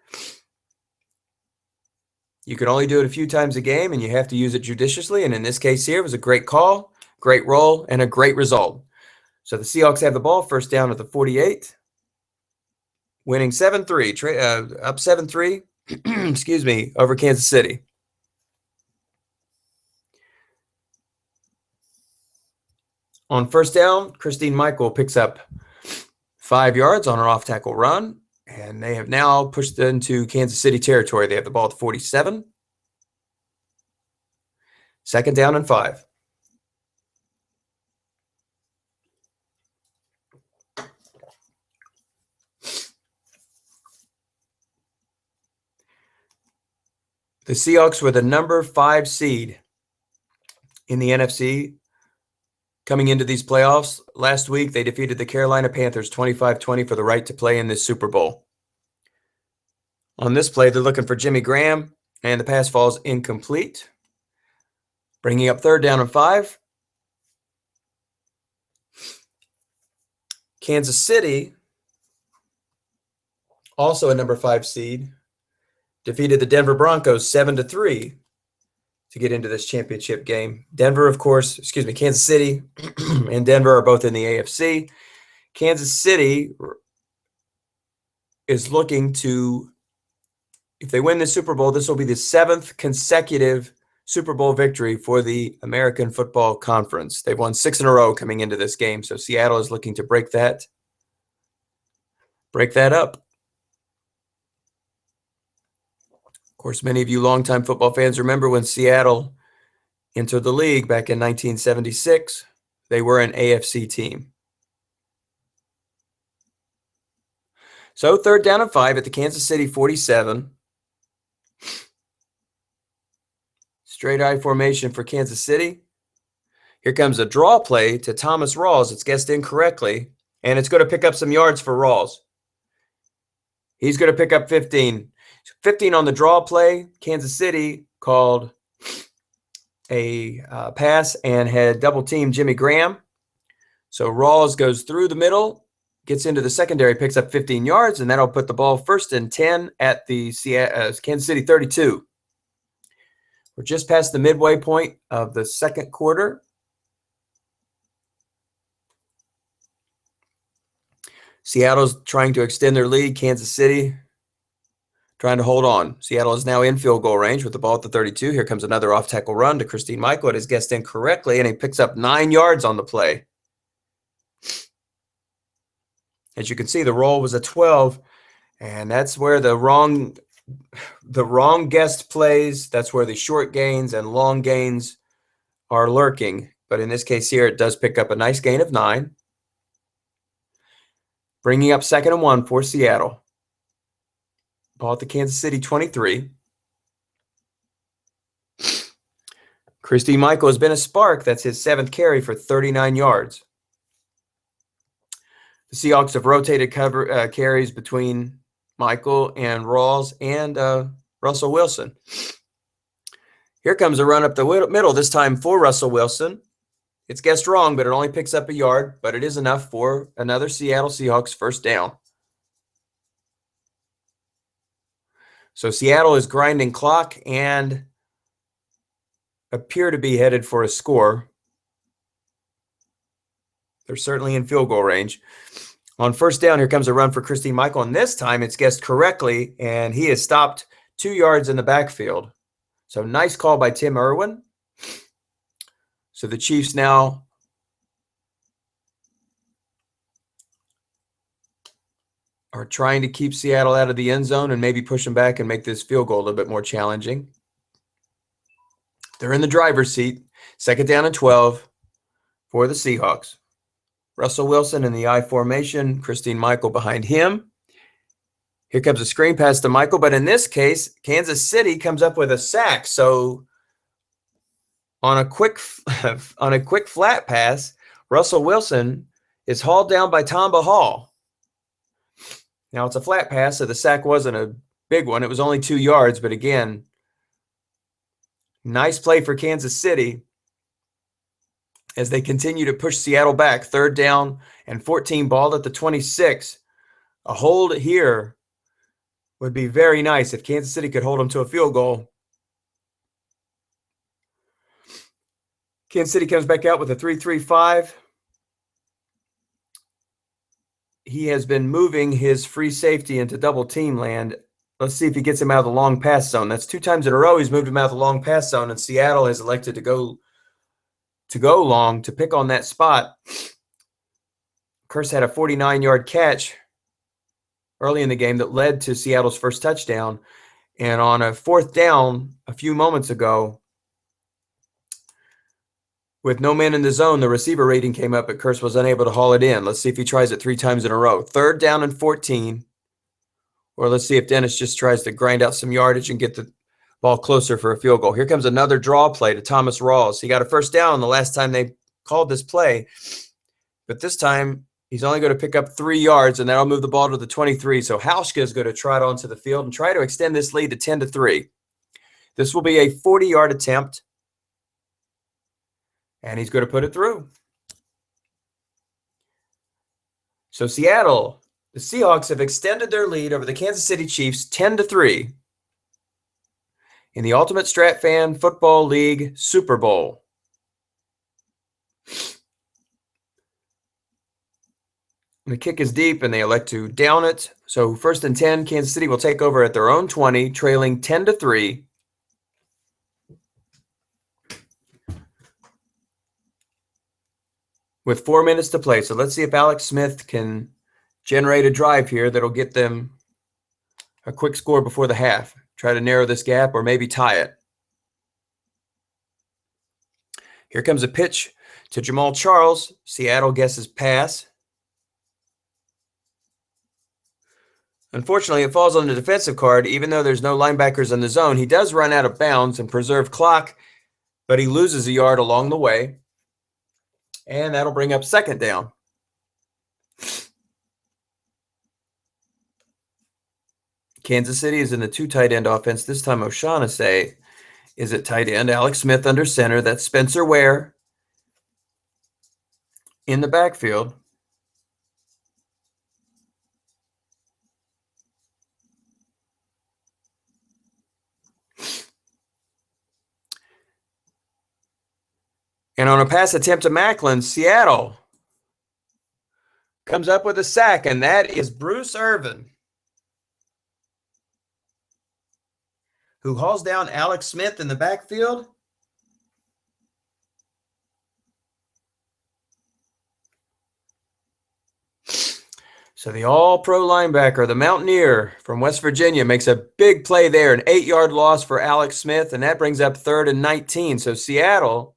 You can only do it a few times a game, and you have to use it judiciously. And in this case here, it was a great call, great roll, and a great result. So the Seahawks have the ball, 1st down at the 48, winning 7-3, up 7-3, excuse me, over Kansas City. On 1st down, Christine Michael picks up 5 yards on an off-tackle run. And they have now pushed into Kansas City territory. They have the ball at 47. 2nd down and 5. The Seahawks were the number 5 seed in the NFC coming into these playoffs. Last week, they defeated the Carolina Panthers 25-20 for the right to play in this Super Bowl. On this play, they're looking for Jimmy Graham, and the pass falls incomplete, bringing up 3rd down and 5. Kansas City, also a number 5 seed, defeated the Denver Broncos 7-3 to get into this championship game. Kansas City and Denver are both in the AFC. Kansas City is looking to, if they win the Super Bowl, this will be the 7th consecutive Super Bowl victory for the American Football Conference. They've won 6 in a row coming into this game, so Seattle is looking to break that up. Of course, many of you longtime football fans remember when Seattle entered the league back in 1976. They were an AFC team. So 3rd down and 5 at the Kansas City 47. Straight I formation for Kansas City. Here comes a draw play to Thomas Rawls. It's guessed incorrectly, and it's going to pick up some yards for Rawls. He's going to pick up 15. 15 on the draw play. Kansas City called a pass and had double teamed Jimmy Graham. So Rawls goes through the middle, gets into the secondary, picks up 15 yards, and that'll put the ball 1st and 10 at the Kansas City 32. We're just past the midway point of the 2nd quarter. Seattle's trying to extend their lead. Kansas City trying to hold on. Seattle is now in field goal range with the ball at the 32. Here comes another off-tackle run to Christine Michael. It is guessed incorrectly, and he picks up 9 yards on the play. As you can see, the roll was a 12, and that's where the wrong guessed plays, that's where the short gains and long gains are lurking. But in this case here, it does pick up a nice gain of 9. Bringing up 2nd and 1 for Seattle. Ball at the Kansas City 23. Christine Michael has been a spark. That's his 7th carry for 39 yards. The Seahawks have rotated carries between Michael and Rawls and Russell Wilson. Here comes a run up the middle, this time for Russell Wilson. It's guessed wrong, but it only picks up a yard, but it is enough for another Seattle Seahawks 1st down. So Seattle is grinding clock and appear to be headed for a score. They're certainly in field goal range. On 1st down, here comes a run for Christine Michael, and this time it's guessed correctly, and he is stopped 2 yards in the backfield. So nice call by Tim Ervin. So the Chiefs now are trying to keep Seattle out of the end zone and maybe push them back and make this field goal a little bit more challenging. They're in the driver's seat. 2nd down and 12 for the Seahawks. Russell Wilson in the I formation, Christine Michael behind him. Here comes a screen pass to Michael, but in this case, Kansas City comes up with a sack. So on a quick flat pass, Russell Wilson is hauled down by Tamba Hall. Now it's a flat pass, so the sack wasn't a big one. It was only 2 yards, but again, nice play for Kansas City as they continue to push Seattle back. 3rd down and 14, ball at the 26. A hold here would be very nice if Kansas City could hold them to a field goal. Kansas City comes back out with a 3-3-5. He has been moving his free safety into double team land. Let's see if he gets him out of the long pass zone. That's 2 times in a row he's moved him out of the long pass zone, and Seattle has elected to go long to pick on that spot. Curse had a 49-yard catch early in the game that led to Seattle's first touchdown. And on a 4th down a few moments ago, with no man in the zone, the receiver rating came up, but Curse was unable to haul it in. Let's see if he tries it 3 times in a row. 3rd down and 14. Or let's see if Dennis just tries to grind out some yardage and get the ball closer for a field goal. Here comes another draw play to Thomas Rawls. He got a 1st down the last time they called this play, but this time he's only going to pick up 3 yards, and that'll move the ball to the 23. So Hauschka is going to trot onto the field and try to extend this lead to 10-3. This will be a 40-yard attempt, and he's going to put it through. So Seattle, the Seahawks have extended their lead over the Kansas City Chiefs 10-3 in the Ultimate Strat Fan Football League Super Bowl. The kick is deep, and they elect to down it. So 1st and 10, Kansas City will take over at their own 20, trailing 10-3. With 4 minutes to play. So let's see if Alex Smith can generate a drive here that'll get them a quick score before the half. Try to narrow this gap or maybe tie it. Here comes a pitch to Jamal Charles. Seattle guesses pass. Unfortunately, it falls on the defensive card. Even though there's no linebackers in the zone, he does run out of bounds and preserve clock, but he loses a yard along the way. And that'll bring up second down. Kansas City is in the 2 tight end offense. This time O'Shaughnessy is at tight end. Alex Smith under center. That's Spencer Ware in the backfield. And on a pass attempt to Macklin, Seattle comes up with a sack, and that is Bruce Ervin, who hauls down Alex Smith in the backfield. So the all-pro linebacker, the Mountaineer from West Virginia, makes a big play there, an 8-yard loss for Alex Smith, and that brings up 3rd and 19. So Seattle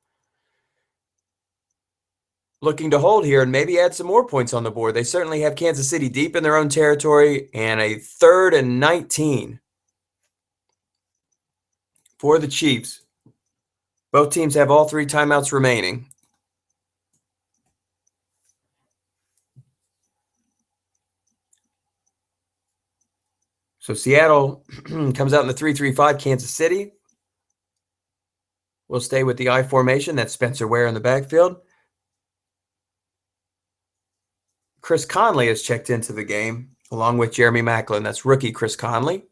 looking to hold here and maybe add some more points on the board. They certainly have Kansas City deep in their own territory, and a 3rd and 19 for the Chiefs. Both teams have all 3 timeouts remaining. So Seattle comes out in the 3-3-5. Kansas City will stay with the I formation. That's Spencer Ware in the backfield. Chris Conley has checked into the game along with Jeremy Macklin. That's rookie Chris Conley.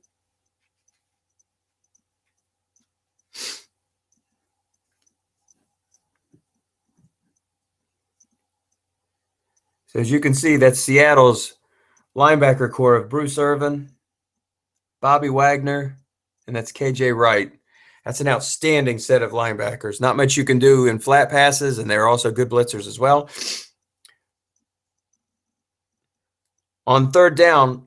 So as you can see, that's Seattle's linebacker core of Bruce Ervin, Bobby Wagner, and that's KJ Wright. That's an outstanding set of linebackers. Not much you can do in flat passes, and they're also good blitzers as well. On 3rd down,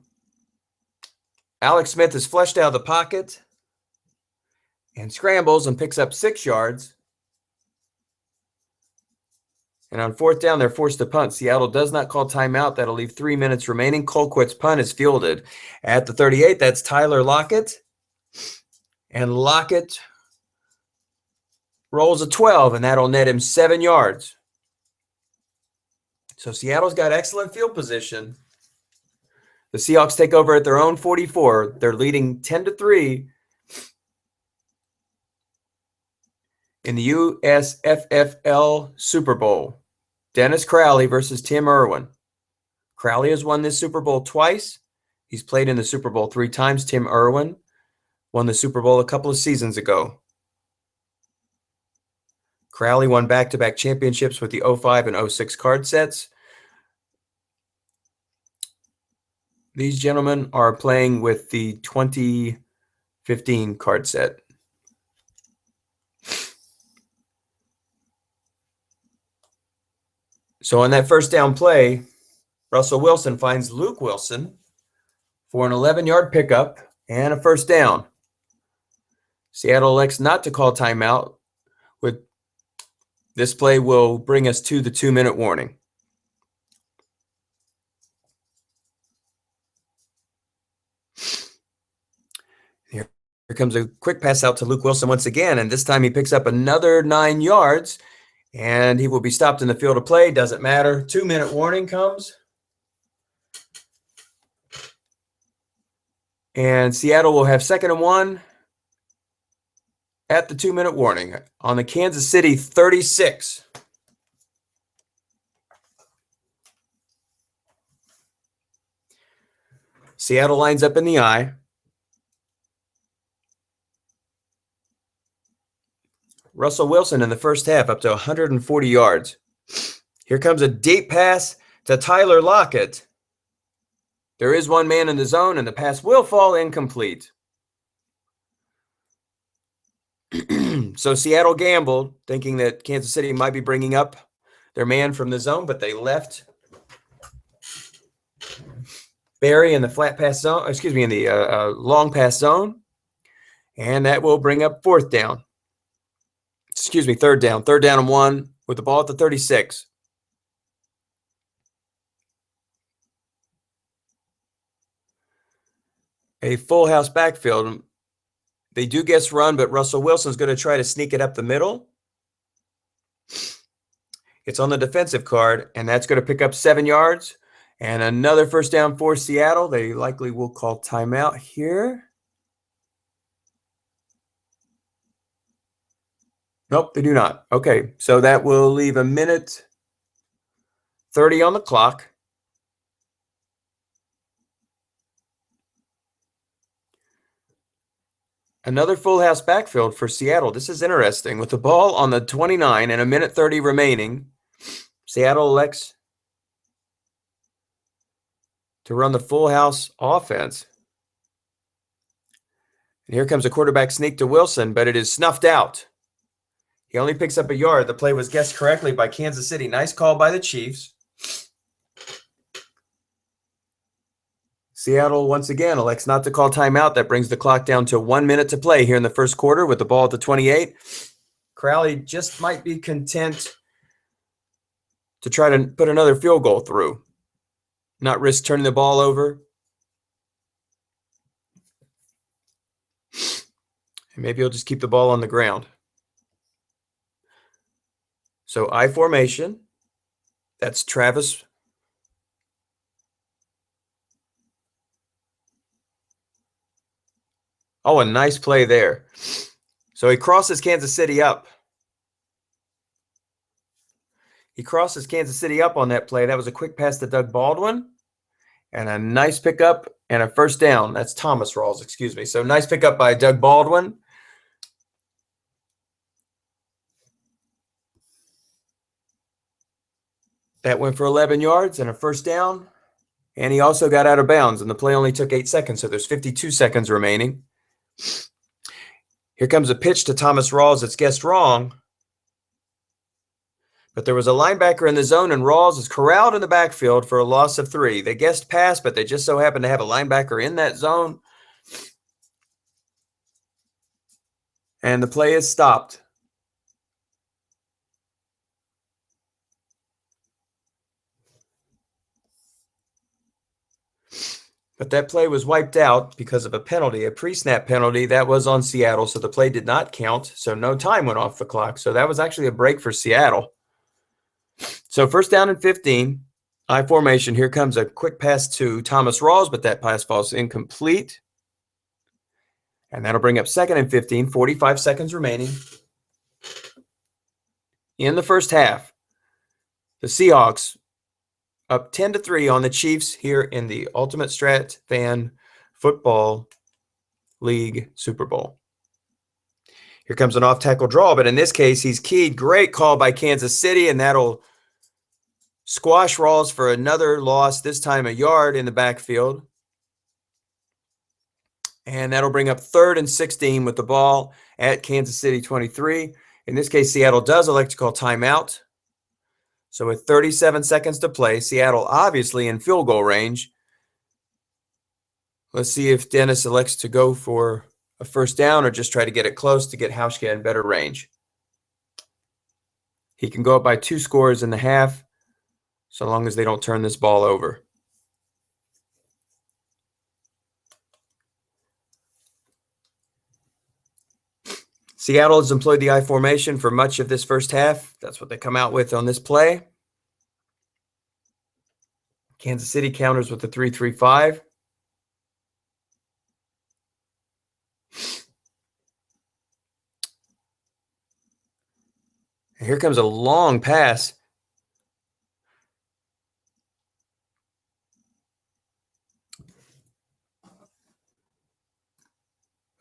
Alex Smith is flushed out of the pocket and scrambles and picks up 6 yards. And on 4th down, they're forced to punt. Seattle does not call timeout. That'll leave 3 minutes remaining. Colquitt's punt is fielded at the 38. That's Tyler Lockett. And Lockett rolls a 12, and that'll net him 7 yards. So Seattle's got excellent field position. The Seahawks take over at their own 44. They're leading 10-3 in the USFFL Super Bowl. Dennis Crowley versus Tim Erwin. Crowley has won this Super Bowl twice. He's played in the Super Bowl 3 times. Tim Erwin won the Super Bowl a couple of seasons ago. Crowley won back-to-back championships with the 05 and 06 card sets. These gentlemen are playing with the 2015 card set. So on that 1st down play, Russell Wilson finds Luke Wilson for an 11-yard pickup and a 1st down. Seattle elects not to call timeout. This play will bring us to the 2-minute warning. Here comes a quick pass out to Luke Wilson once again, and this time he picks up another 9 yards. And he will be stopped in the field of play. Doesn't matter. 2-minute warning comes. And Seattle will have 2nd and 1 at the 2-minute warning on the Kansas City 36. Seattle lines up in the I. Russell Wilson in the first half up to 140 yards. Here comes a deep pass to Tyler Lockett. There is one man in the zone, and the pass will fall incomplete. So Seattle gambled, thinking that Kansas City might be bringing up their man from the zone, but they left Barry in the flat pass zone, in the long pass zone, and that will bring up 4th down. 3rd down. 3rd down and 1 with the ball at the 36. a full house backfield. They do guess run, but Russell Wilson's going to try to sneak it up the middle. It's on the defensive card, and that's going to pick up 7 yards. And another first down for Seattle. They likely will call timeout here. Nope, they do not. Okay, so that will leave a minute 30 on the clock. Another full house backfield for Seattle. This is interesting. With the ball on the 29 and a minute 30 remaining, Seattle elects to run the full house offense. And here comes a quarterback sneak to Wilson, but it is snuffed out. He only picks up a yard. The play was guessed correctly by Kansas City. Nice call by the Chiefs. Seattle, once again, elects not to call timeout. That brings the clock down to 1 minute to play here in the first quarter with the ball at the 28. Crowley just might be content to try to put another field goal through, not risk turning the ball over. And maybe he'll just keep the ball on the ground. So I formation. That's Travis. Oh, a nice play there. So he crosses Kansas City up. He crosses Kansas City up on that play. That was a quick pass to Doug Baldwin. And a nice pickup and a first down. That's Thomas Rawls, excuse me. So nice pickup by Doug Baldwin. That went for 11 yards and a first down. And he also got out of bounds, and the play only took 8 seconds, so there's 52 seconds remaining. Here comes a pitch to Thomas Rawls. It's guessed wrong. But there was a linebacker in the zone, and Rawls is corralled in the backfield for a loss of 3. They guessed pass, but they just so happened to have a linebacker in that zone. And the play is stopped. But that play was wiped out because of a penalty, a pre-snap penalty that was on Seattle, so the play did not count, so no time went off the clock. So that was actually a break for Seattle. So first down and 15, I formation. Here comes a quick pass to Thomas Rawls, but that pass falls incomplete. And that'll bring up second and 15, 45 seconds remaining. In the first half, the Seahawks up 10-3 on the Chiefs here in the Ultimate Strat Fan Football League Super Bowl. Here comes an off-tackle draw, but in this case, he's keyed. Great call by Kansas City, and that'll squash Rawls for another loss, this time a yard in the backfield. And that'll bring up third and 16 with the ball at Kansas City 23. In this case, Seattle does elect to call timeout. So with 37 seconds to play, Seattle obviously in field goal range. Let's see if Dennis elects to go for a first down or just try to get it close to get Hauschka in better range. He can go up by 2 scores in the half, so long as they don't turn this ball over. Seattle has employed the I formation for much of this first half. That's what they come out with on this play. Kansas City counters with the 3-3-5. And here comes a long pass.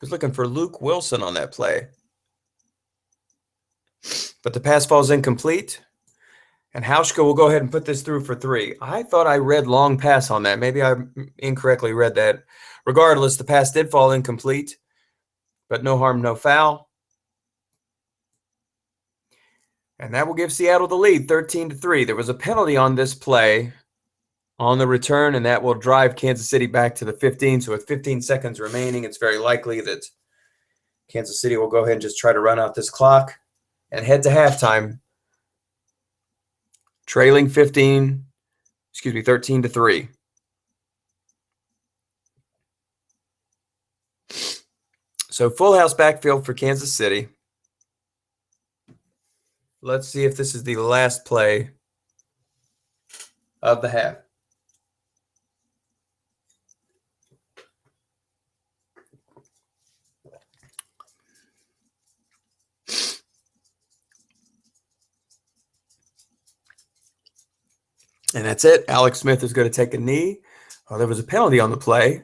Was looking for Luke Wilson on that play. But the pass falls incomplete. And Hauschka will go ahead and put this through for 3. I thought I read long pass on that. Maybe I incorrectly read that. Regardless, the pass did fall incomplete. But no harm, no foul. And that will give Seattle the lead, 13-3. There was a penalty on this play on the return, and that will drive Kansas City back to the 15. So with 15 seconds remaining, it's very likely that Kansas City will go ahead and just try to run out this clock and head to halftime, trailing 13-3. So full house backfield for Kansas City. Let's see if this is the last play of the half. And that's it. Alex Smith is going to take a knee. Oh, there was a penalty on the play.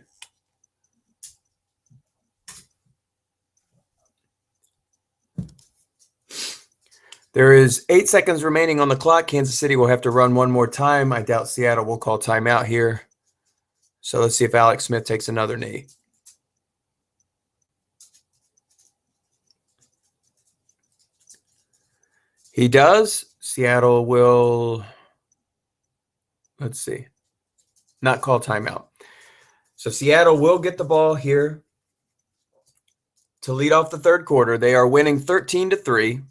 There is 8 seconds remaining on the clock. Kansas City will have to run one more time. I doubt Seattle will call timeout here. So let's see if Alex Smith takes another knee. He does. Seattle will, let's see, not call timeout. So Seattle will get the ball here to lead off the third quarter. They are winning 13-3.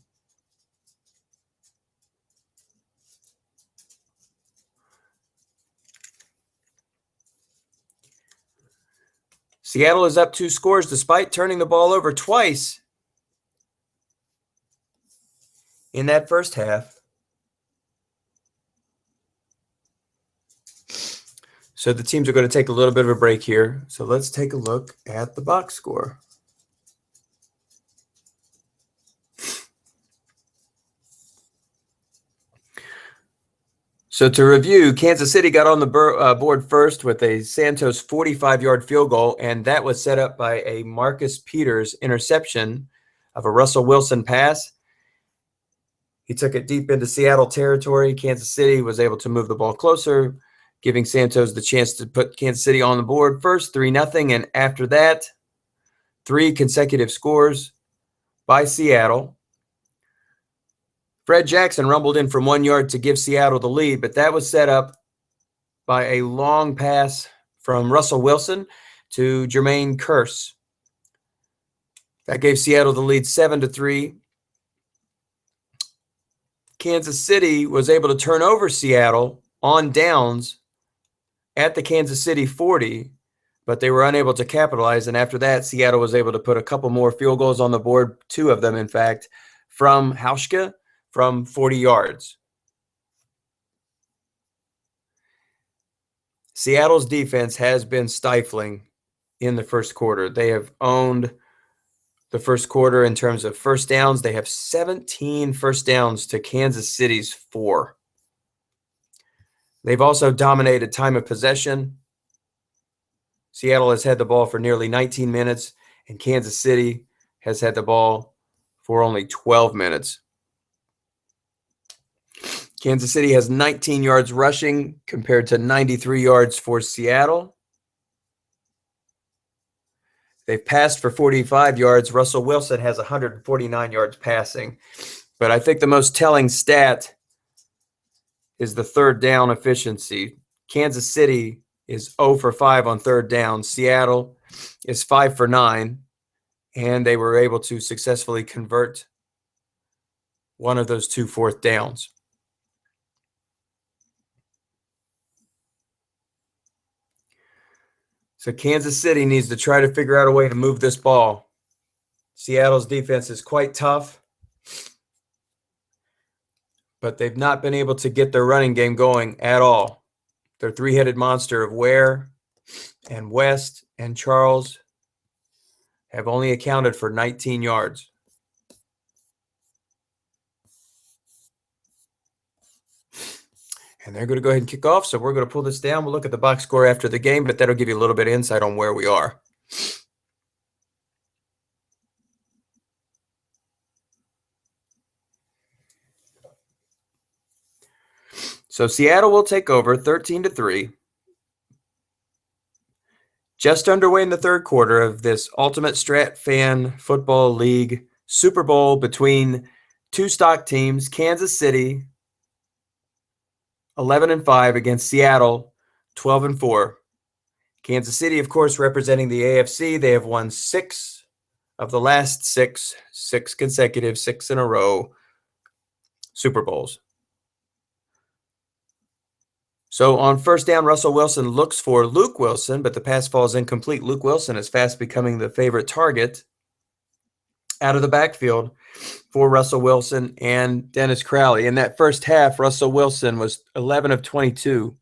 Seattle is up 2 scores despite turning the ball over twice in that first half. So the teams are going to take a little bit of a break here. So let's take a look at the box score. So to review, Kansas City got on the board first with a Santos 45-yard field goal, and that was set up by a Marcus Peters interception of a Russell Wilson pass. He took it deep into Seattle territory. Kansas City was able to move the ball closer, giving Santos the chance to put Kansas City on the board first, 3-0, and after that, 3 consecutive scores by Seattle. Fred Jackson rumbled in from 1 yard to give Seattle the lead, but that was set up by a long pass from Russell Wilson to Jermaine Kearse. That gave Seattle the lead 7-3. Kansas City was able to turn over Seattle on downs at the Kansas City 40, but they were unable to capitalize. And after that, Seattle was able to put a couple more field goals on the board, 2 of them, in fact, from Hauschka from 40 yards. Seattle's defense has been stifling in the first quarter. They have owned the first quarter in terms of first downs. They have 17 first downs to Kansas City's 4. They've also dominated time of possession. Seattle has had the ball for nearly 19 minutes, and Kansas City has had the ball for only 12 minutes. Kansas City has 19 yards rushing compared to 93 yards for Seattle. They've passed for 45 yards. Russell Wilson has 149 yards passing. But I think the most telling stat is the third down efficiency. Kansas City is 0 for 5 on third down. Seattle is 5 for 9, and they were able to successfully convert one of those 2 fourth downs. So Kansas City needs to try to figure out a way to move this ball. Seattle's defense is quite tough, but they've not been able to get their running game going at all. Their 3-headed monster of Ware and West and Charles have only accounted for 19 yards. And they're going to go ahead and kick off, so we're going to pull this down. We'll look at the box score after the game, but that'll give you a little bit of insight on where we are. So Seattle will take over 13-3. Just underway in the third quarter of this Ultimate Strat Fan Football League Super Bowl between 2 stock teams, Kansas City 11-5 against Seattle 12-4. Kansas City, of course, representing the AFC. They have won 6 of the last 6 consecutive, 6 in a row Super Bowls. So on first down, Russell Wilson looks for Luke Wilson, but the pass falls incomplete. Luke Wilson is fast becoming the favorite target out of the backfield for Russell Wilson and Dennis Crowley. In that first half, Russell Wilson was 11 of 22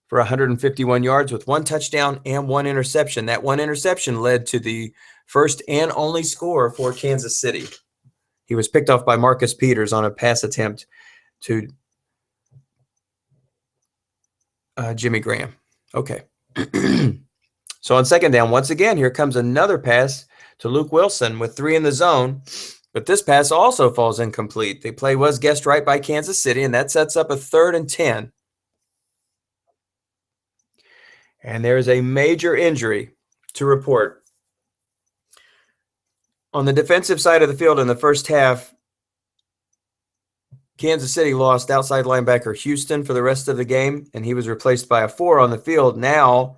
for 151 yards with 1 touchdown and 1 interception. That 1 interception led to the first and only score for Kansas City. He was picked off by Marcus Peters on a pass attempt to Jimmy Graham. Okay. So on second down, once again, here comes another pass to Luke Wilson with 3 in the zone. But this pass also falls incomplete. The play was guessed right by Kansas City, and that sets up a 3rd and 10. And there is a major injury to report. On the defensive side of the field in the first half, Kansas City lost outside linebacker Houston for the rest of the game, and he was replaced by a 4 on the field. Now,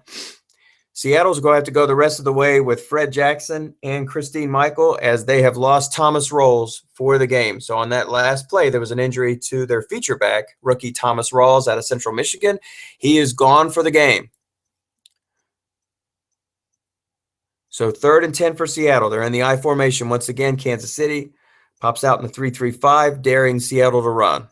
Seattle's going to have to go the rest of the way with Fred Jackson and Christine Michael as they have lost Thomas Rawls for the game. So on that last play, there was an injury to their feature back, rookie Thomas Rawls out of Central Michigan. He is gone for the game. So 3rd and 10 for Seattle. They're in the I formation. Once again, Kansas City pops out in the 3-3-5, daring Seattle to run.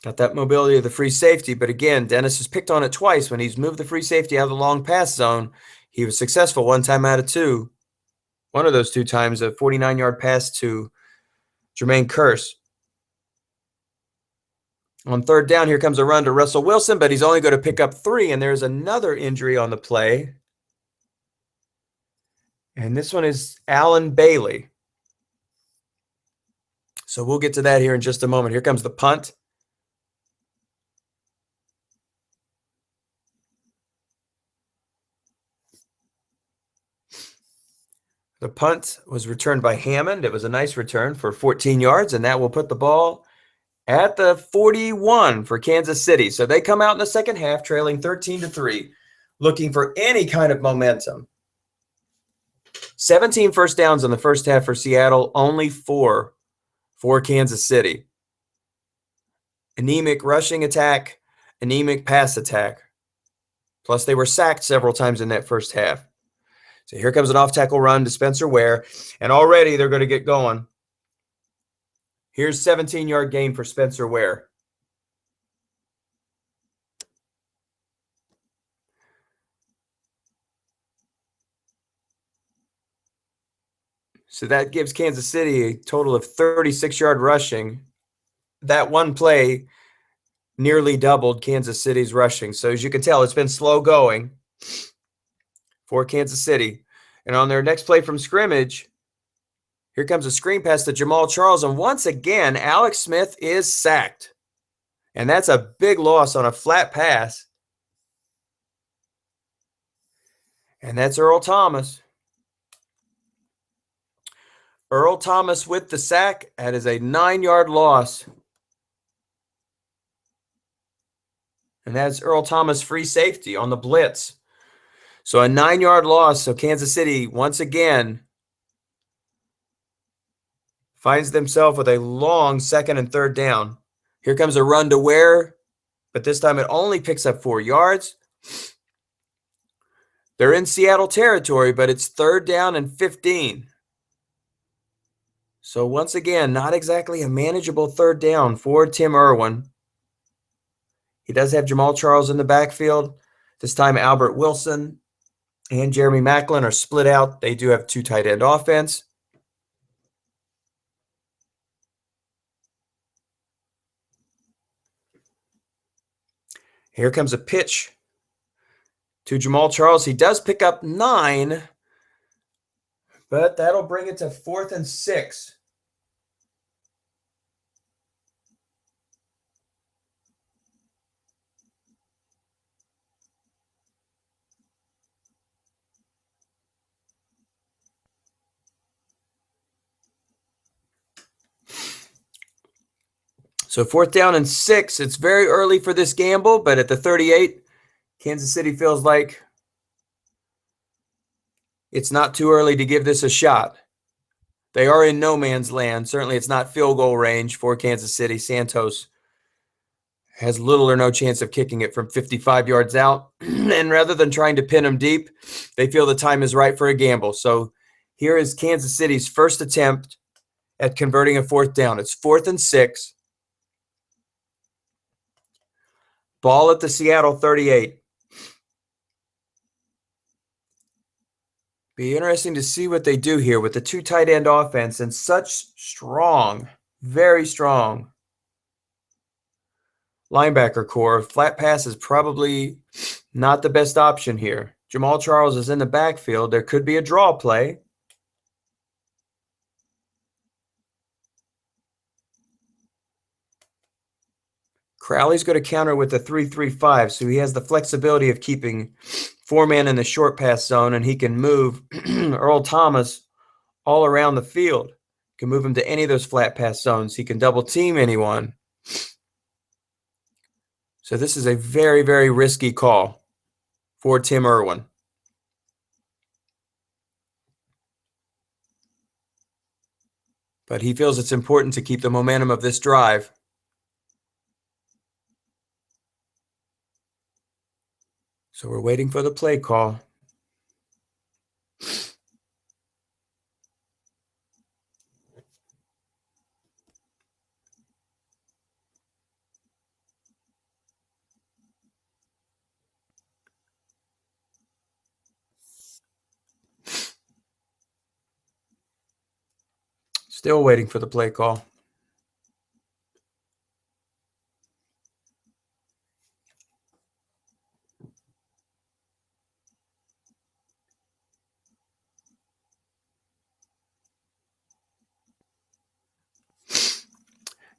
Got that mobility of the free safety, but again, Dennis has picked on it twice. When he's moved the free safety out of the long pass zone, he was successful 1 time out of 2. One of those 2 times, a 49-yard pass to Jermaine Kearse. On 3rd down, here comes a run to Russell Wilson, but he's only going to pick up 3, and there's another injury on the play. And this one is Alan Bailey. So we'll get to that here in just a moment. Here comes the punt. The punt was returned by Hammond. It was a nice return for 14 yards, and that will put the ball at the 41 for Kansas City. So they come out in the second half trailing 13-3, looking for any kind of momentum. 17 first downs in the first half for Seattle, only 4 for Kansas City. Anemic rushing attack, anemic pass attack. Plus, they were sacked several times in that first half. So here comes an off-tackle run to Spencer Ware, and already they're going to get going. Here's 17-yard gain for Spencer Ware. So that gives Kansas City a total of 36-yard rushing. That one play nearly doubled Kansas City's rushing. So as you can tell, it's been slow going for Kansas City. And on their next play from scrimmage, here comes a screen pass to Jamal Charles. And once again, Alex Smith is sacked. And that's a big loss on a flat pass. And that's Earl Thomas. Earl Thomas with the sack. That is a 9-yard loss. And that's Earl Thomas free safety on the blitz. So a 9-yard loss. So Kansas City, once again, finds themselves with a long 2nd and 3rd down. Here comes a run to Ware, but this time it only picks up 4 yards. They're in Seattle territory, but it's 3rd down and 15. So once again, not exactly a manageable 3rd down for Tim Ervin. He does have Jamal Charles in the backfield. This time Albert Wilson and Jeremy Maclin are split out. They do have 2 tight end offense. Here comes a pitch to Jamal Charles. He does pick up 9, but that'll bring it to 4th and 6. So 4th down and 6. It's very early for this gamble, but at the 38, Kansas City feels like it's not too early to give this a shot. They are in no man's land. Certainly it's not field goal range for Kansas City. Santos has little or no chance of kicking it from 55 yards out. And rather than trying to pin him deep, they feel the time is right for a gamble. So here is Kansas City's first attempt at converting a fourth down. It's 4th and 6. Ball at the Seattle 38. Be interesting to see what they do here with the two tight end offense and such strong, very strong linebacker core. Flat pass is probably not the best option here. Jamal Charles is in the backfield. There could be a draw play. Crowley's going to counter with a 3-3-5, so he has the flexibility of keeping 4-man in the short pass zone, and he can move Earl Thomas all around the field. He can move him to any of those flat pass zones. He can double team anyone. So this is a very, very risky call for Tim Ervin. But he feels it's important to keep the momentum of this drive. So we're waiting for the play call. Still waiting for the play call.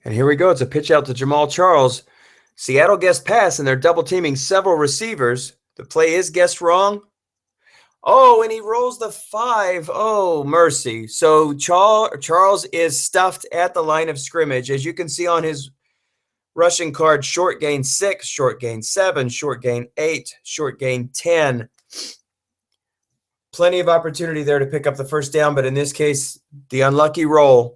And here we go. It's a pitch out to Jamal Charles. Seattle guessed pass, and they're double teaming several receivers. The play is guessed wrong. Oh, and he rolls the 5. Oh, mercy. So Charles is stuffed at the line of scrimmage. As you can see on his rushing card, short gain 6, short gain 7, short gain 8, short gain 10. Plenty of opportunity there to pick up the first down, but in this case, the unlucky roll.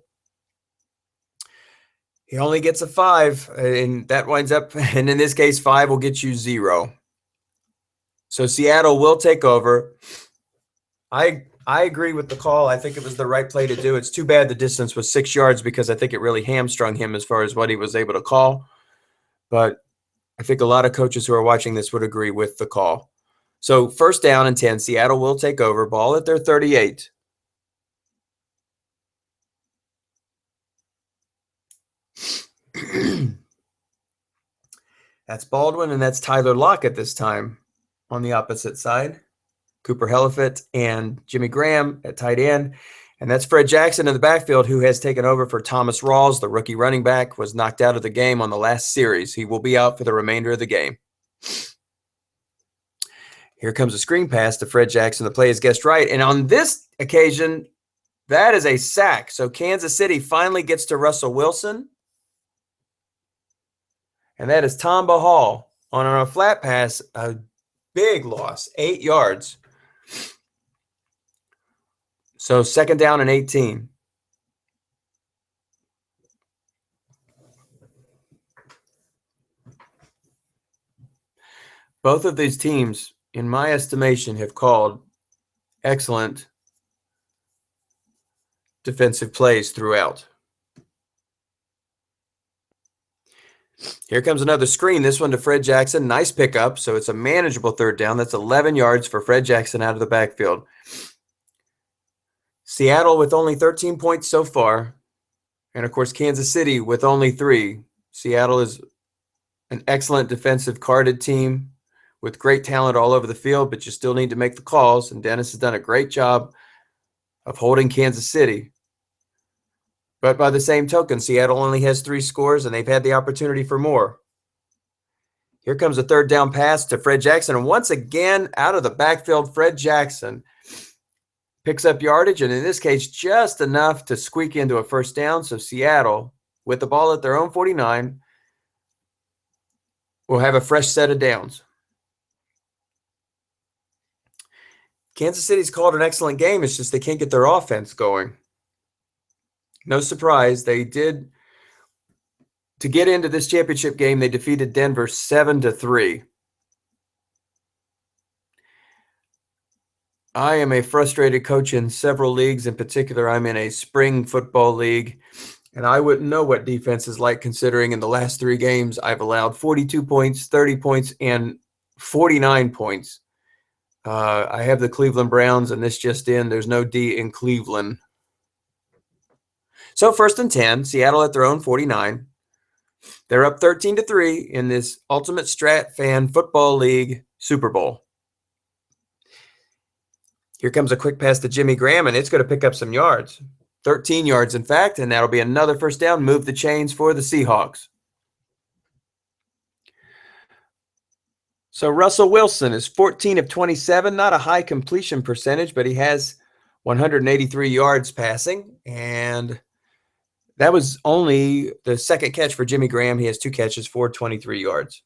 He only gets a 5, and that winds up, and in this case, 5 will get you 0. So Seattle will take over. I agree with the call. I think it was the right play to do. It's too bad the distance was 6 yards because I think it really hamstrung him as far as what he was able to call. But I think a lot of coaches who are watching this would agree with the call. So first down and 10, Seattle will take over. Ball at their 38. That's Baldwin, and that's Tyler Lockett this time on the opposite side. Cooper Helafett and Jimmy Graham at tight end. And that's Fred Jackson in the backfield, who has taken over for Thomas Rawls. The rookie running back was knocked out of the game on the last series. He will be out for the remainder of the game. Here comes a screen pass to Fred Jackson. The play is guessed right. And on this occasion, that is a sack. So Kansas City finally gets to Russell Wilson. And that is Tamba Hall on a flat pass, a big loss, 8 yards. So second down and 18. Both of these teams, in my estimation, have called excellent defensive plays throughout. Here comes another screen. This one to Fred Jackson. Nice pickup. So it's a manageable third down. That's 11 yards for Fred Jackson out of the backfield. Seattle with only 13 points so far. And, of course, Kansas City with only 3. Seattle is an excellent defensive carded team with great talent all over the field, but you still need to make the calls. And Dennis has done a great job of holding Kansas City. But by the same token, Seattle only has 3 scores, and they've had the opportunity for more. Here comes a third down pass to Fred Jackson. And once again, out of the backfield, Fred Jackson picks up yardage, and in this case, just enough to squeak into a first down. So Seattle, with the ball at their own 49, will have a fresh set of downs. Kansas City's called an excellent game. It's just they can't get their offense going. No surprise, they did To get into this championship game, they defeated Denver 7-3. I am a frustrated coach in several leagues. In particular, I'm in a spring football league, and I wouldn't know what defense is like, considering in the last 3 games I've allowed 42 points, 30 points, and 49 points. I have the Cleveland Browns, and this just in, there's no D in Cleveland. So 1st and 10, Seattle at their own 49. They're up 13-3 in this Ultimate Strat Fan Football League Super Bowl. Here comes a quick pass to Jimmy Graham, and it's going to pick up some yards. 13 yards, in fact, and that'll be another first down. Move the chains for the Seahawks. So Russell Wilson is 14 of 27, not a high completion percentage, but he has 183 yards passing, and that was only the second catch for Jimmy Graham. He has 2 catches for 23 yards.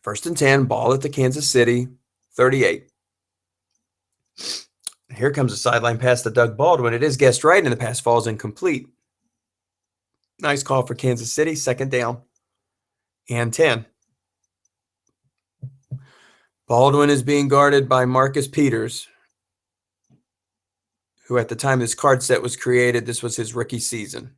1st and 10, ball at the Kansas City 38. Here comes a sideline pass to Doug Baldwin. It is guessed right, and the pass falls incomplete. Nice call for Kansas City. 2nd down and 10. Baldwin is being guarded by Marcus Peters, who at the time this card set was created, this was his rookie season.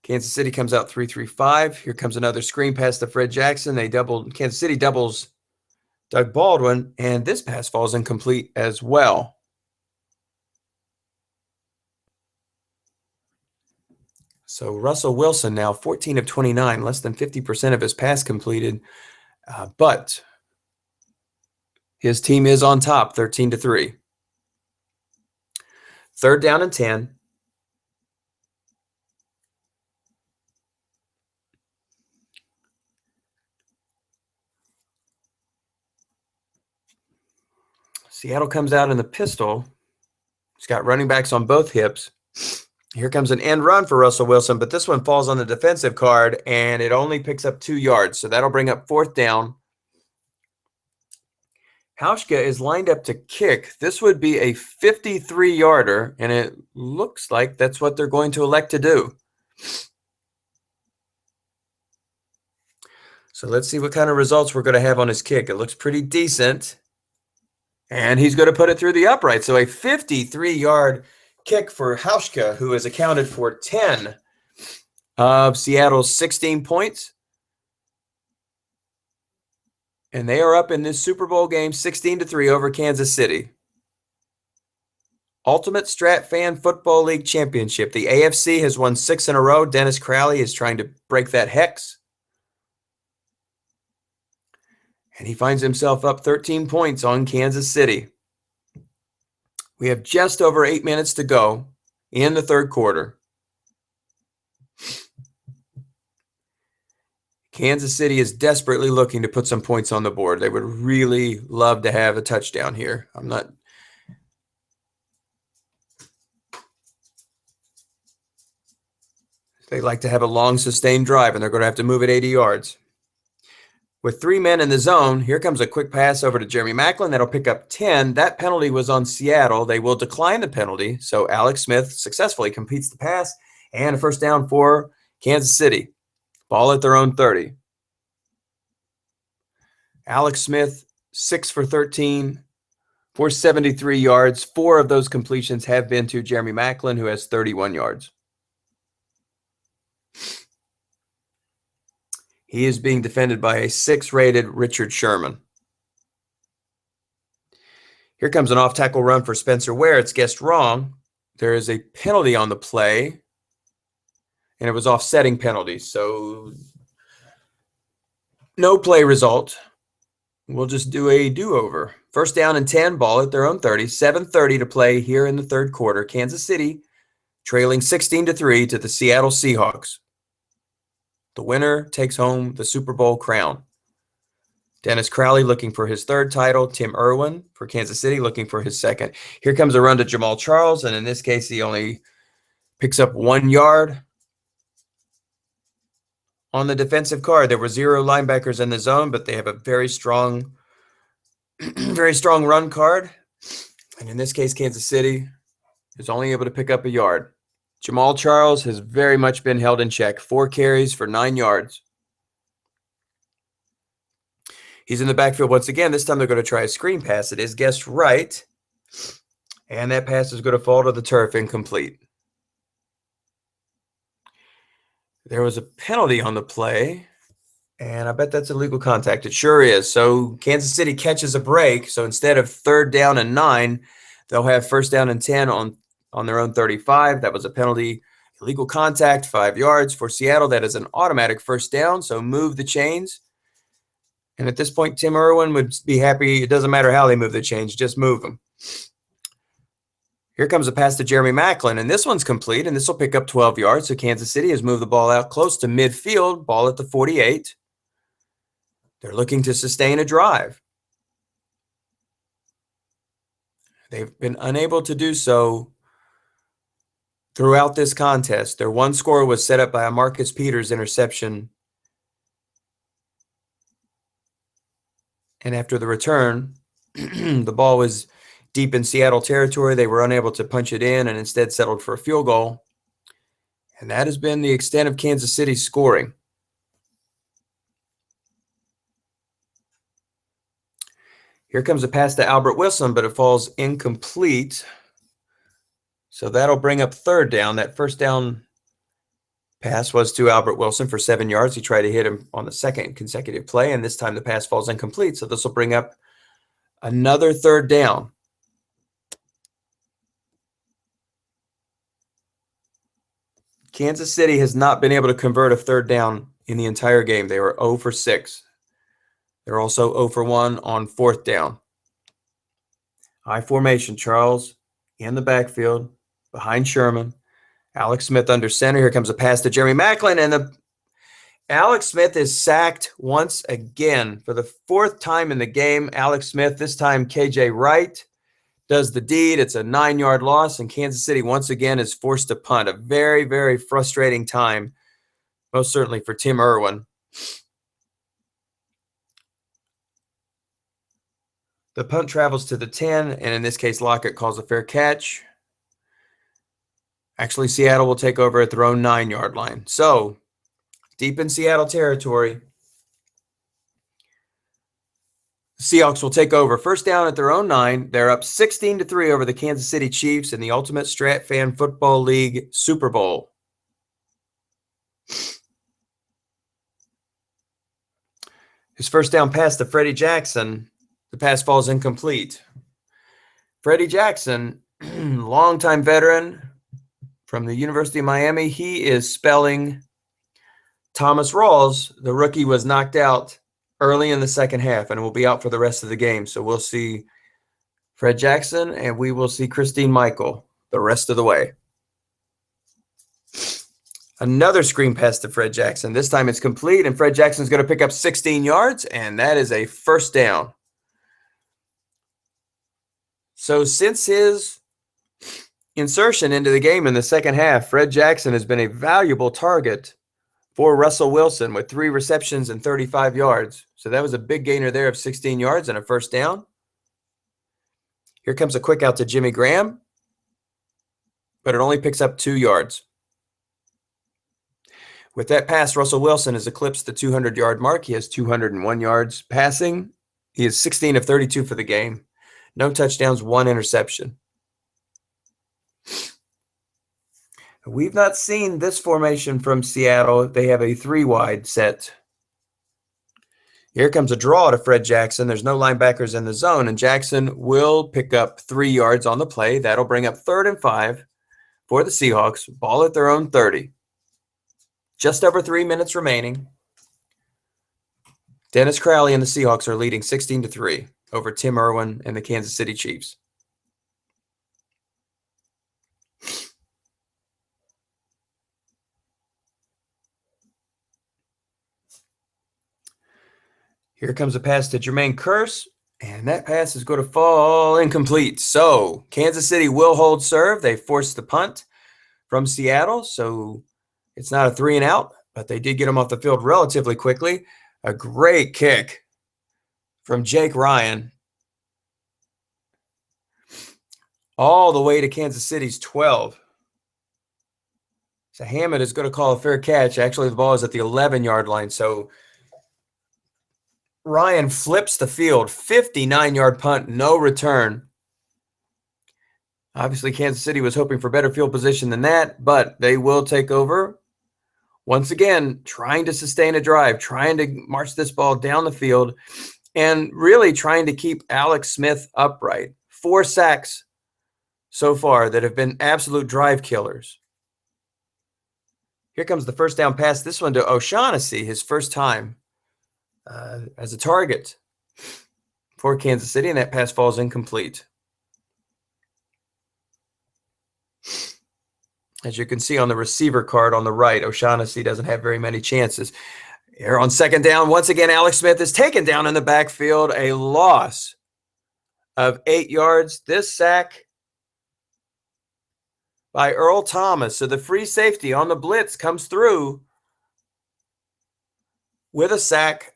Kansas City comes out 3-3-5. Here comes another screen pass to Fred Jackson. Kansas City doubles Doug Baldwin, and this pass falls incomplete as well. So Russell Wilson now 14 of 29, less than 50% of his pass completed, but his team is on top, 13-3. 3rd down and 10. Seattle comes out in the pistol. He's got running backs on both hips. Here comes an end run for Russell Wilson, but this one falls on the defensive card, and it only picks up 2 yards. So that'll bring up 4th down. Hauschka is lined up to kick. This would be a 53-yarder, and it looks like that's what they're going to elect to do. So let's see what kind of results we're going to have on his kick. It looks pretty decent. And he's going to put it through the upright. So a 53-yard kick for Hauschka, who has accounted for 10 of Seattle's 16 points. And they are up in this Super Bowl game 16-3 over Kansas City. Ultimate Strat Fan Football League Championship. The AFC has won 6 in a row. Dennis Crowley is trying to break that hex. And he finds himself up 13 points on Kansas City. We have just over 8 minutes to go in the 3rd quarter. Kansas City is desperately looking to put some points on the board. They would really love to have a touchdown here. They like to have a long, sustained drive, and they're going to have to move it 80 yards. With 3 men in the zone, here comes a quick pass over to Jeremy Maclin. That'll pick up 10. That penalty was on Seattle. They will decline the penalty, so Alex Smith successfully completes the pass, and a first down for Kansas City. Ball at their own 30. Alex Smith, 6 for 13, for 73 yards. 4 of those completions have been to Jeremy Maclin, who has 31 yards. He is being defended by a 6-rated Richard Sherman. Here comes an off-tackle run for Spencer Ware. It's guessed wrong. There is a penalty on the play, and it was offsetting penalties. So no play result. We'll just do a do-over. First down and 10, ball at their own 30. 7:30 to play here in the 3rd quarter. Kansas City trailing 16-3 to the Seattle Seahawks. The winner takes home the Super Bowl crown. Dennis Crowley looking for his 3rd title. Tim Ervin for Kansas City looking for his 2nd. Here comes a run to Jamal Charles, and in this case, he only picks up 1 yard. On the defensive card, there were 0 linebackers in the zone, but they have a very strong very strong run card. And in this case, Kansas City is only able to pick up a yard. Jamal Charles has very much been held in check. 4 carries for 9 yards. He's in the backfield once again. This time they're going to try a screen pass. It is guessed right. And that pass is going to fall to the turf, incomplete. There was a penalty on the play, and I bet that's illegal contact. It sure is. So Kansas City catches a break. So instead of 3rd down and 9, they'll have 1st down and 10 on their own 35. That was a penalty. Illegal contact, 5 yards. For Seattle, that is an automatic 1st down, so move the chains. And at this point, Tim Ervin would be happy. It doesn't matter how they move the chains, just move them. Here comes a pass to Jeremy Maclin, and this one's complete, and this will pick up 12 yards. So Kansas City has moved the ball out close to midfield, ball at the 48. They're looking to sustain a drive. They've been unable to do so throughout this contest. Their one score was set up by a Marcus Peters interception. And after the return, the ball was deep in Seattle territory. They were unable to punch it in and instead settled for a field goal. And that has been the extent of Kansas City's scoring. Here comes a pass to Albert Wilson, but it falls incomplete. So that'll bring up 3rd down. That 1st down pass was to Albert Wilson for 7 yards. He tried to hit him on the 2nd consecutive play, and this time the pass falls incomplete. So this will bring up another 3rd down. Kansas City has not been able to convert a 3rd down in the entire game. They were 0 for 6. They're also 0 for 1 on 4th down. High formation, Charles in the backfield behind Sherman. Alex Smith under center. Here comes a pass to Jeremy Maclin, and Alex Smith is sacked once again for the 4th time in the game. Alex Smith, this time KJ Wright, does the deed. It's a 9-yard loss, and Kansas City once again is forced to punt. A very, very frustrating time, most certainly for Tim Ervin. The punt travels to the 10, and in this case, Lockett calls a fair catch. Actually, Seattle will take over at their own 9-yard line. So, deep in Seattle territory, the Seahawks will take over. 1st down at their own 9. They're up 16-3 over the Kansas City Chiefs in the Ultimate Strat Fan Football League Super Bowl. His 1st down pass to Freddie Jackson. The pass falls incomplete. Freddie Jackson, longtime veteran from the University of Miami. He is spelling Thomas Rawls. The rookie was knocked out early in the 2nd half and will be out for the rest of the game. So we'll see Fred Jackson and we will see Christine Michael the rest of the way. Another screen pass to Fred Jackson. This time it's complete, and Fred Jackson's going to pick up 16 yards, and that is a 1st down. So since his insertion into the game in the 2nd half, Fred Jackson has been a valuable target for Russell Wilson with 3 receptions and 35 yards. So that was a big gainer there of 16 yards and a 1st down. Here comes a quick out to Jimmy Graham, but it only picks up 2 yards. With that pass, Russell Wilson has eclipsed the 200-yard mark. He has 201 yards passing. He is 16 of 32 for the game. No touchdowns, 1 interception. We've not seen this formation from Seattle. They have a 3-wide set. Here comes a draw to Fred Jackson. There's no linebackers in the zone, and Jackson will pick up 3 yards on the play. That'll bring up 3rd and 5 for the Seahawks. Ball at their own 30. Just over 3 minutes remaining. Dennis Crowley and the Seahawks are leading 16-3 over Tim Ervin and the Kansas City Chiefs. Here comes a pass to Jermaine Kearse, and that pass is going to fall incomplete. So Kansas City will hold serve. They forced the punt from Seattle, so it's not a 3 and out, but they did get him off the field relatively quickly. A great kick from Jake Ryan. all the way to Kansas City's 12. So Hammond is going to call a fair catch. Actually, the ball is at the 11-yard line. So Ryan flips the field, 59-yard punt, no return. Obviously, Kansas City was hoping for better field position than that, but they will take over. Once again, trying to sustain a drive, trying to march this ball down the field, and really trying to keep Alex Smith upright. 4 sacks so far that have been absolute drive killers. Here comes the first down pass. This one to O'Shaughnessy, his first time as a target for Kansas City, and that pass falls incomplete. As you can see on the receiver card on the right, O'Shaughnessy doesn't have very many chances. Here on second down, once again, Alex Smith is taken down in the backfield, a loss of 8 yards. This sack by Earl Thomas. So the free safety on the blitz comes through with a sack.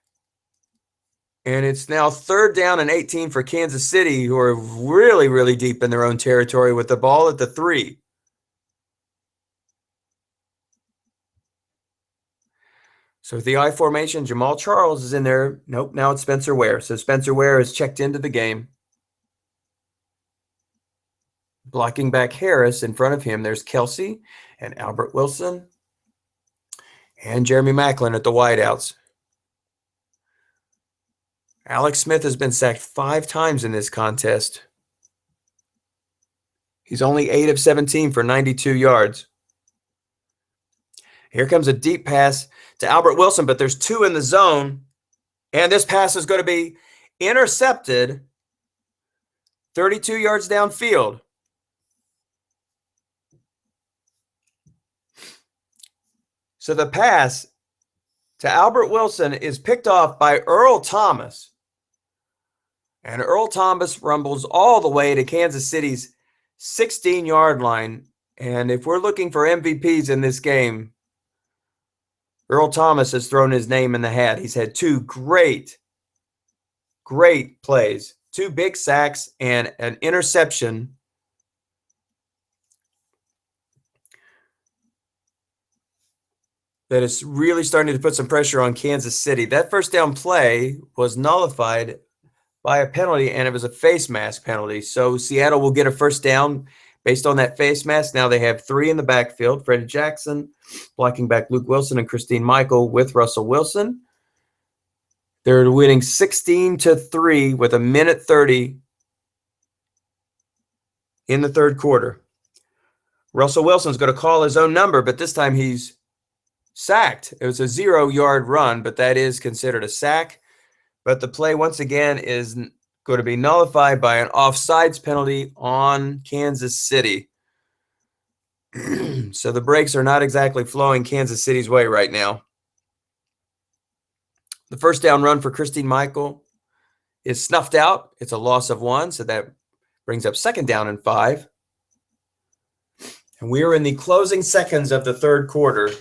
And it's now third down and 18 for Kansas City, who are really, really deep in their own territory with the ball at the 3. So with the I formation, Jamal Charles is in there. Nope, now it's Spencer Ware. So Spencer Ware is checked into the game. Blocking back Harris in front of him. There's Kelsey and Albert Wilson and Jeremy Macklin at the wideouts. Alex Smith has been sacked 5 times in this contest. He's only 8 of 17 for 92 yards. Here comes a deep pass to Albert Wilson, but there's 2 in the zone. And this pass is going to be intercepted 32 yards downfield. So the pass to Albert Wilson is picked off by Earl Thomas. And Earl Thomas rumbles all the way to Kansas City's 16-yard line. And if we're looking for MVPs in this game, Earl Thomas has thrown his name in the hat. He's had 2 great plays, 2 big sacks and an interception. That is really starting to put some pressure on Kansas City. That first down play was nullified by a penalty, and it was a face mask penalty. So Seattle will get a first down based on that face mask. Now they have 3 in the backfield. Freddie Jackson blocking back Luke Wilson and Christine Michael with Russell Wilson. They're winning 16-3 with 1:30 in the third quarter. Russell Wilson's going to call his own number, but this time he's sacked. It was a 0-yard run, but that is considered a sack. But the play, once again, is going to be nullified by an offsides penalty on Kansas City. So the breaks are not exactly flowing Kansas City's way right now. The first down run for Christine Michael is snuffed out. It's a loss of 1, so that brings up second down and 5. And we are in the closing seconds of the third quarter.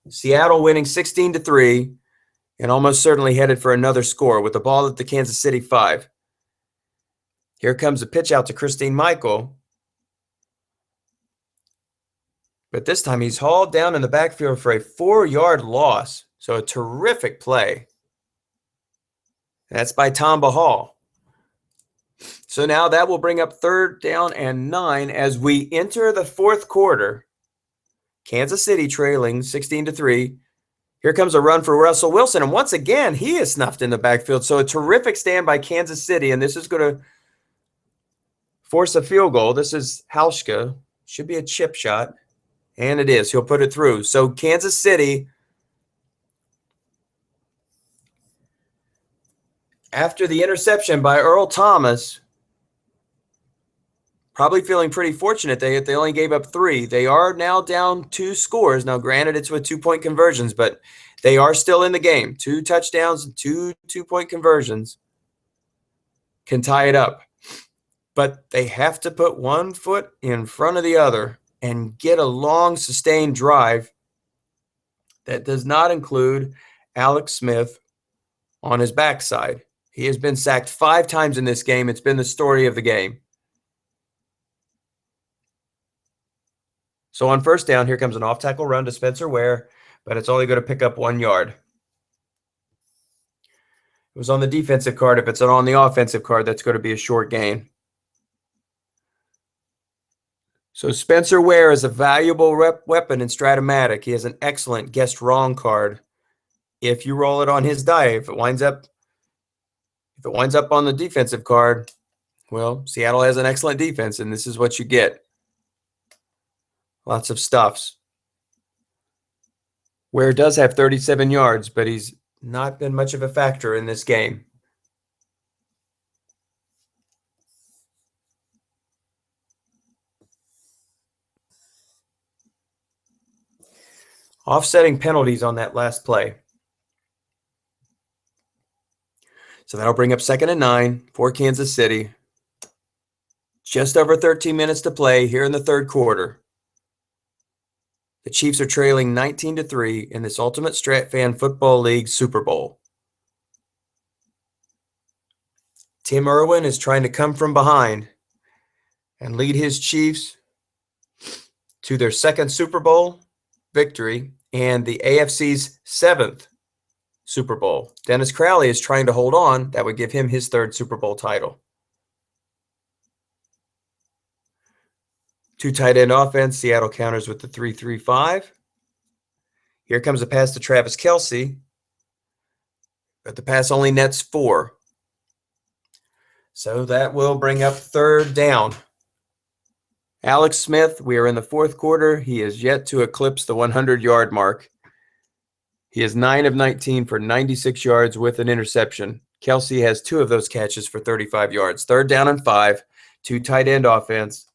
Seattle winning 16-3 and almost certainly headed for another score with the ball at the Kansas City 5. Here comes a pitch out to Christine Michael. But this time he's hauled down in the backfield for a 4-yard loss. So a terrific play. That's by Tom Bahal. So now that will bring up third down and 9 as we enter the fourth quarter. Kansas City trailing 16-3. Here comes a run for Russell Wilson. And once again, he is snuffed in the backfield. So a terrific stand by Kansas City. And this is going to force a field goal. This is Halshka. Should be a chip shot. And it is. He'll put it through. So Kansas City, after the interception by Earl Thomas, probably feeling pretty fortunate. They only gave up 3. They are now down 2 scores. Now, granted, it's with 2-point conversions, but they are still in the game. 2 touchdowns and 2 two-point conversions can tie it up. But they have to put one foot in front of the other and get a long, sustained drive that does not include Alex Smith on his backside. He has been sacked 5 times in this game. It's been the story of the game. So on first down, here comes an off-tackle run to Spencer Ware, but it's only going to pick up 1 yard. It was on the defensive card. If it's on the offensive card, that's going to be a short gain. So Spencer Ware is a valuable weapon in Strat-O-Matic. He has an excellent guessed wrong card. If you roll it on his die, if it winds up on the defensive card, well, Seattle has an excellent defense, and this is what you get. Lots of stuffs. Ware does have 37 yards, but he's not been much of a factor in this game. Offsetting penalties on that last play. So that'll bring up 2nd and 9 for Kansas City. Just over 13 minutes to play here in the third quarter. The Chiefs are trailing 19-3 in this Ultimate Strat Fan Football League Super Bowl. Tim Ervin is trying to come from behind and lead his Chiefs to their 2nd Super Bowl victory and the AFC's 7th Super Bowl. Dennis Crowley is trying to hold on. That would give him his 3rd Super Bowl title. 2 tight end offense. Seattle counters with the 3-3-5. Here comes a pass to Travis Kelce, but the pass only nets 4. So that will bring up 3rd down. Alex Smith, we are in the 4th quarter. He is yet to eclipse the 100-yard mark. He is 9 of 19 for 96 yards with an interception. Kelce has 2 of those catches for 35 yards. 3rd down and 5. 2 tight end offense.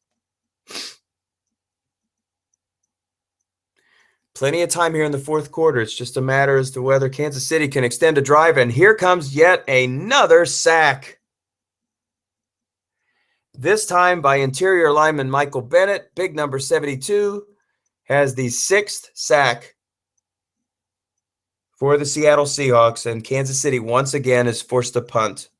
Plenty of time here in the 4th quarter. It's just a matter as to whether Kansas City can extend a drive. And here comes yet another sack. This time by interior lineman Michael Bennett. Big number 72 has the 6th sack for the Seattle Seahawks. And Kansas City once again is forced to punt.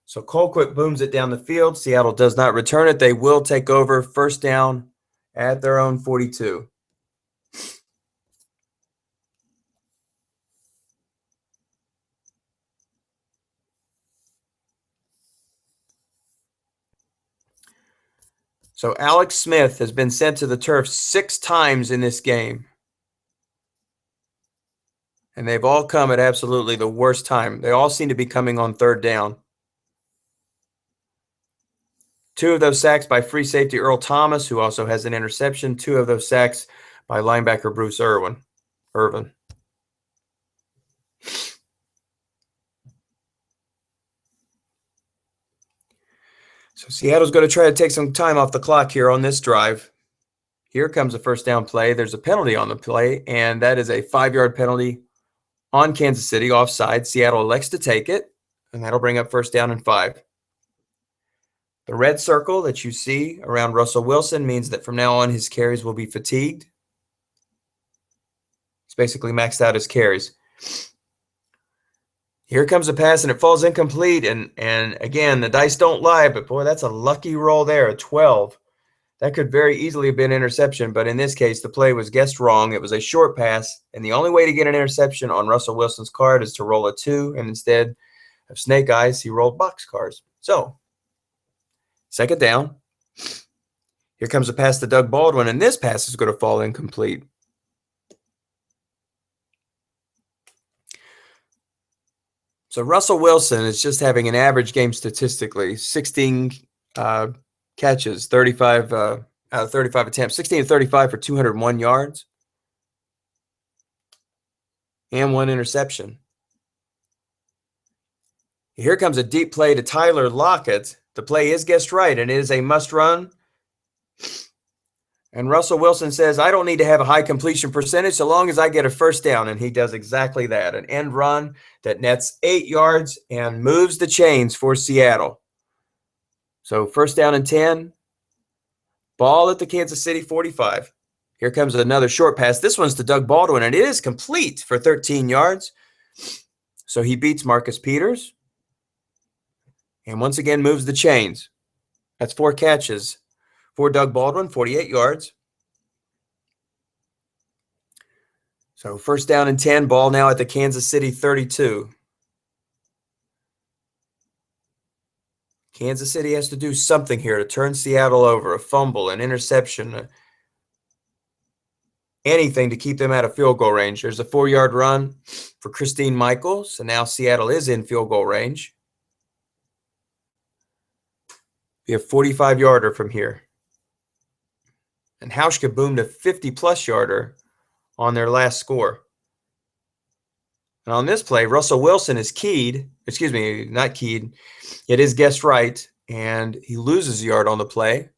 So Colquitt booms it down the field. Seattle does not return it. They will take over 1st down at their own 42. So Alex Smith has been sent to the turf 6 times in this game. And they've all come at absolutely the worst time. They all seem to be coming on 3rd down. 2 of those sacks by free safety Earl Thomas, who also has an interception. 2 of those sacks by linebacker Bruce Ervin. So Seattle's going to try to take some time off the clock here on this drive. Here comes a 1st down play. There's a penalty on the play, and that is a 5-yard penalty on Kansas City, offside. Seattle elects to take it, and that'll bring up 1st down and 5. The red circle that you see around Russell Wilson means that from now on his carries will be fatigued. He's basically maxed out his carries. Here comes a pass, and it falls incomplete. And again, the dice don't lie, but boy, that's a lucky roll there, a 12. That could very easily have been an interception, but in this case, the play was guessed wrong. It was a short pass, and the only way to get an interception on Russell Wilson's card is to roll a 2, and instead of snake eyes, he rolled box cars. So 2nd down. Here comes a pass to Doug Baldwin, and this pass is going to fall incomplete. So Russell Wilson is just having an average game statistically. 16 catches, 35 out of 35 attempts, 16 to 35 for 201 yards, and 1 interception. Here comes a deep play to Tyler Lockett. The play is guessed right, and it is a must run. And Russell Wilson says, I don't need to have a high completion percentage so long as I get a 1st down. And he does exactly that. An end run that nets 8 yards and moves the chains for Seattle. So 1st down and 10. Ball at the Kansas City 45. Here comes another short pass. This one's to Doug Baldwin, and it is complete for 13 yards. So he beats Marcus Peters. And once again moves the chains. That's 4 catches for Doug Baldwin, 48 yards. So first down and 10, ball now at the Kansas City 32. Kansas City has to do something here to turn Seattle over, a fumble, an interception, anything to keep them out of field goal range. There's a 4-yard run for Christine Michaels, and now Seattle is in field goal range. Be a 45-yarder from here. And Hauschka boomed a 50-plus yarder on their last score. And on this play, Russell Wilson is not keyed. It is guessed right, and he loses a yard on the play.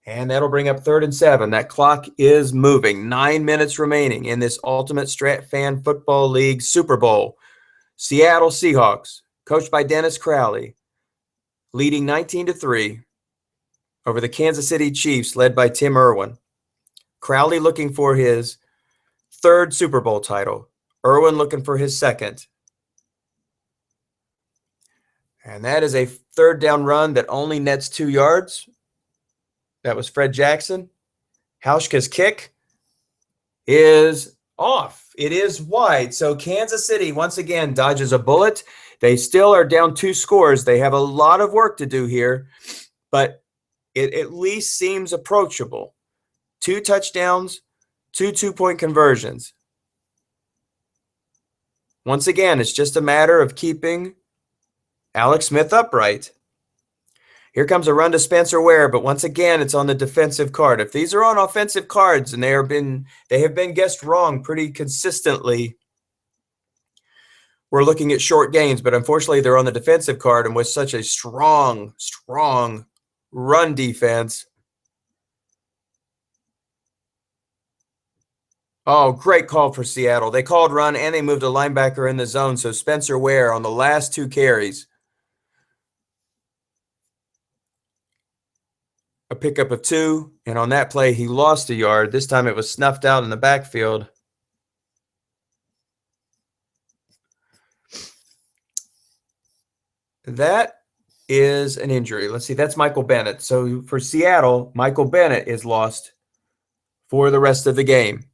And that'll bring up 3rd and 7. That clock is moving. 9 minutes remaining in this Ultimate Strat Fan Football League Super Bowl. Seattle Seahawks, coached by Dennis Crowley, leading 19-3 over the Kansas City Chiefs, led by Tim Ervin. Crowley looking for his 3rd Super Bowl title. Ervin looking for his 2nd. And that is a 3rd down run that only nets 2 yards. That was Fred Jackson. Hauschka's kick is off. It is wide. So Kansas City, once again, dodges a bullet. They still are down 2 scores. They have a lot of work to do here, but it at least seems approachable. 2 touchdowns, 2 two-point conversions. Once again, it's just a matter of keeping Alex Smith upright. Here comes a run to Spencer Ware, but once again, it's on the defensive card. If these are on offensive cards and they have been guessed wrong pretty consistently, we're looking at short gains, but unfortunately they're on the defensive card, and with such a strong run defense. Oh, great call for Seattle. They called run and they moved a linebacker in the zone, so Spencer Ware on the last 2 carries. A pickup of 2, and on that play he lost a yard. This time it was snuffed out in the backfield. That is an injury. Let's see, that's Michael Bennett. So for Seattle, Michael Bennett is lost for the rest of the game.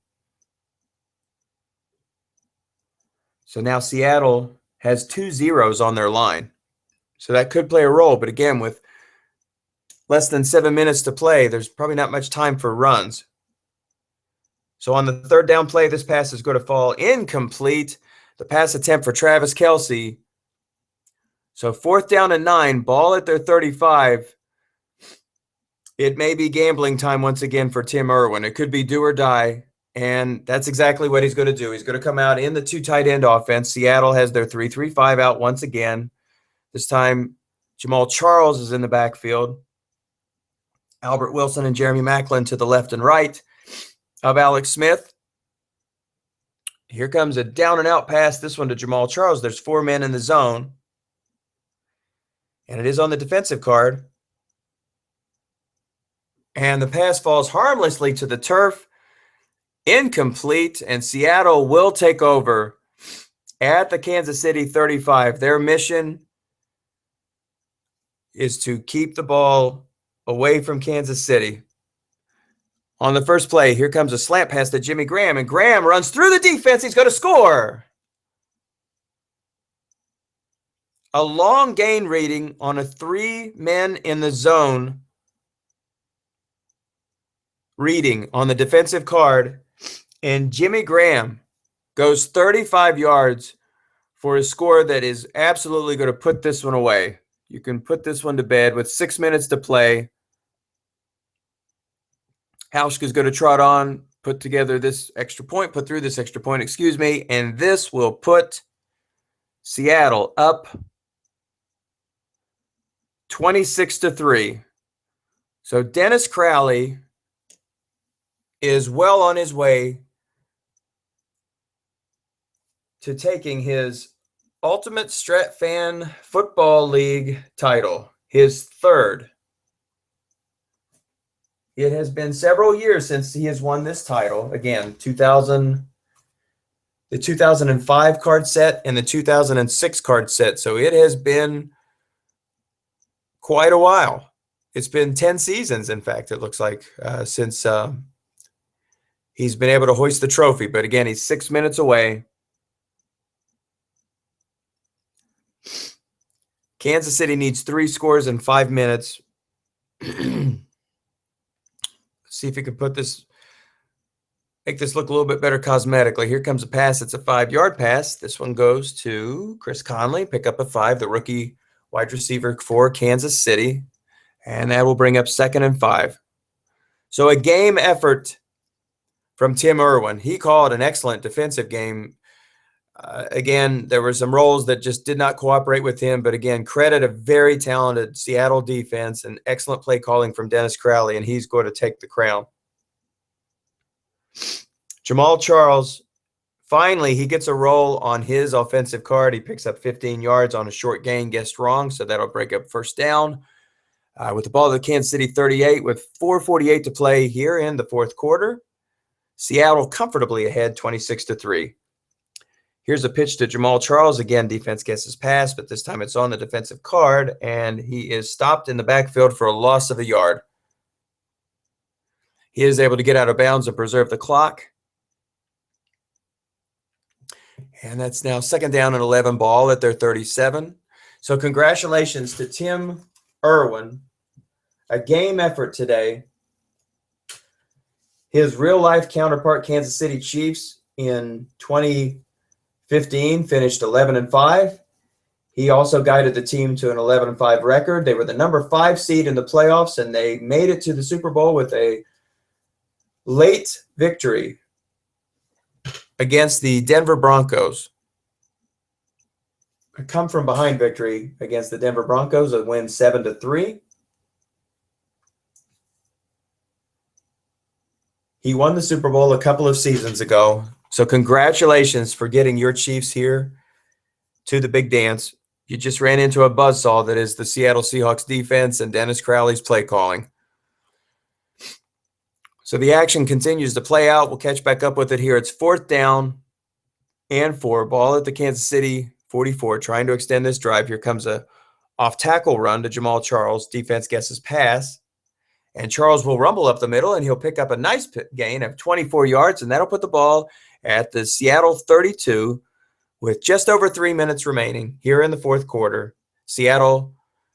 So now Seattle has 2 zeros on their line. So that could play a role. But again, with less than 7 minutes to play, there's probably not much time for runs. So on the 3rd down play, this pass is going to fall incomplete. The pass attempt for Travis Kelce. So 4th down and 9, ball at their 35. It may be gambling time once again for Tim Ervin. It could be do or die. And that's exactly what he's going to do. He's going to come out in the 2 tight end offense. Seattle has their 3-3-5 out once again. This time, Jamal Charles is in the backfield. Albert Wilson and Jeremy Maclin to the left and right of Alex Smith. Here comes a down and out pass. This one to Jamal Charles. There's 4 men in the zone. And it is on the defensive card. And the pass falls harmlessly to the turf. Incomplete, and Seattle will take over at the Kansas City 35. Their mission is to keep the ball away from Kansas City. On the first play, here comes a slant pass to Jimmy Graham, and Graham runs through the defense. He's going to score. A long gain reading on a 3 men in the zone reading on the defensive card. And Jimmy Graham goes 35 yards for a score that is absolutely going to put this one away. You can put this one to bed with 6 minutes to play. Hauschka's going to trot on, put through this extra point, and this will put Seattle up 26-3. So Dennis Crowley is well on his way to taking his Ultimate Strat Fan Football League title, his 3rd. It has been several years since he has won this title. Again, the 2005 card set and the 2006 card set. So it has been quite a while. It's been 10 seasons, in fact, it looks like, since he's been able to hoist the trophy. But again, he's 6 minutes away. Kansas City needs 3 scores in 5 minutes. See if he can make this look a little bit better cosmetically. Here comes a pass. It's a 5-yard pass. This one goes to Chris Conley. Pick up a 5, the rookie wide receiver for Kansas City. And that will bring up 2nd and 5. So a game effort from Tim Ervin. He called an excellent defensive game. Again, there were some roles that just did not cooperate with him. But again, credit a very talented Seattle defense and excellent play calling from Dennis Crowley, and he's going to take the crown. Jamal Charles, finally, he gets a roll on his offensive card. He picks up 15 yards on a short gain, guessed wrong, so that'll break up 1st down. With the ball at the Kansas City 38 with 4:48 to play here in the 4th quarter. Seattle comfortably ahead 26-3. Here's a pitch to Jamal Charles. Again, defense guesses pass, but this time it's on the defensive card, and he is stopped in the backfield for a loss of a yard. He is able to get out of bounds and preserve the clock. And that's now 2nd down and 11 ball at their 37. So congratulations to Tim Ervin. A game effort today. His real-life counterpart, Kansas City Chiefs, in 2015 finished 11-5. He also guided the team to an 11-5 record. They were the number 5 seed in the playoffs, and they made it to the Super Bowl with a late victory against the Denver Broncos. A come-from-behind victory against the Denver Broncos, a win 7-3. He won the Super Bowl a couple of seasons ago. So congratulations for getting your Chiefs here to the big dance. You just ran into a buzzsaw that is the Seattle Seahawks defense and Dennis Crowley's play calling. So the action continues to play out. We'll catch back up with it here. It's 4th down and 4. Ball at the Kansas City 44, trying to extend this drive. Here comes a off-tackle run to Jamal Charles. Defense guesses pass. And Charles will rumble up the middle, and he'll pick up a nice gain of 24 yards, and that'll put the ball at the Seattle 32 with just over 3 minutes remaining here in the 4th quarter. Seattle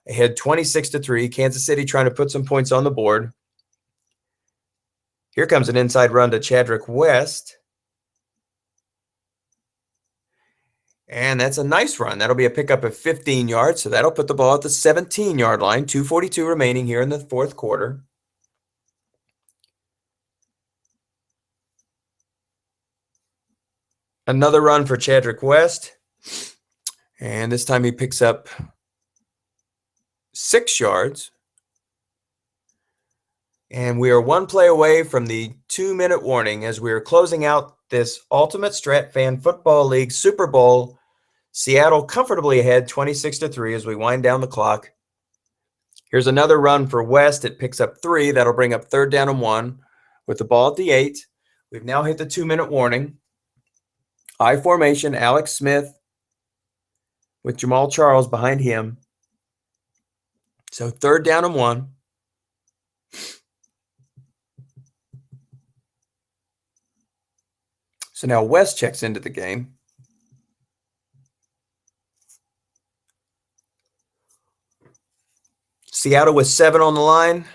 ahead 26-3. Kansas City trying to put some points on the board. Here comes an inside run to Chadrick West. And that's a nice run. That'll be a pickup of 15 yards, so that'll put the ball at the 17-yard line. 2:42 remaining here in the 4th quarter. Another run for Chadrick West. And this time he picks up 6 yards. And we are 1 play away from the 2-minute warning as we are closing out this Ultimate Strat Fan Football League Super Bowl. Seattle comfortably ahead 26-3 as we wind down the clock. Here's another run for West. It picks up 3. That'll bring up 3rd down and 1 with the ball at the 8. We've now hit the 2-minute warning. I formation, Alex Smith with Jamal Charles behind him. So 3rd down and 1. So now West checks into the game. Seattle with 7 on the line.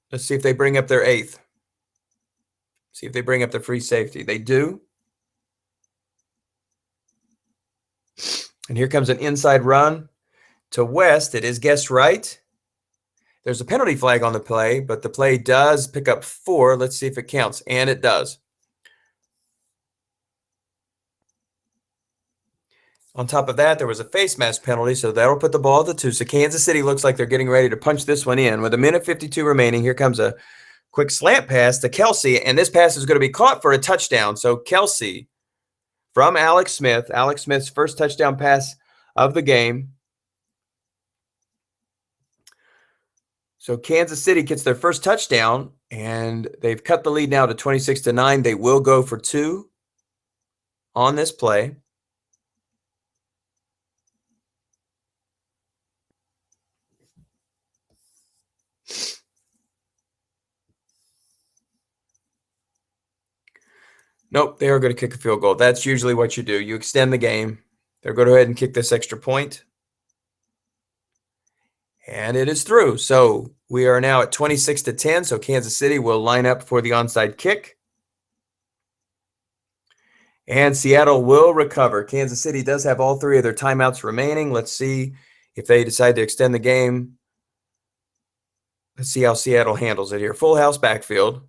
Let's see if they bring up their 8th. See if they bring up the free safety. They do. And here comes an inside run to West. It is guessed right. There's a penalty flag on the play, but the play does pick up 4. Let's see if it counts. And it does. On top of that, there was a face mask penalty, so that'll put the ball at the 2. So Kansas City looks like they're getting ready to punch this one in. With 1:52 remaining, here comes a quick slant pass to Kelsey, and this pass is going to be caught for a touchdown. So Kelsey from Alex Smith. Alex Smith's first touchdown pass of the game. So Kansas City gets their first touchdown, and they've cut the lead now to 26-9. They will go for 2 on this play. Nope, they are going to kick a field goal. That's usually what you do. You extend the game. They're going to go ahead and kick this extra point. And it is through. So we are now at 26-10. So Kansas City will line up for the onside kick. And Seattle will recover. Kansas City does have all three of their timeouts remaining. Let's see if they decide to extend the game. Let's see how Seattle handles it here. Full house backfield.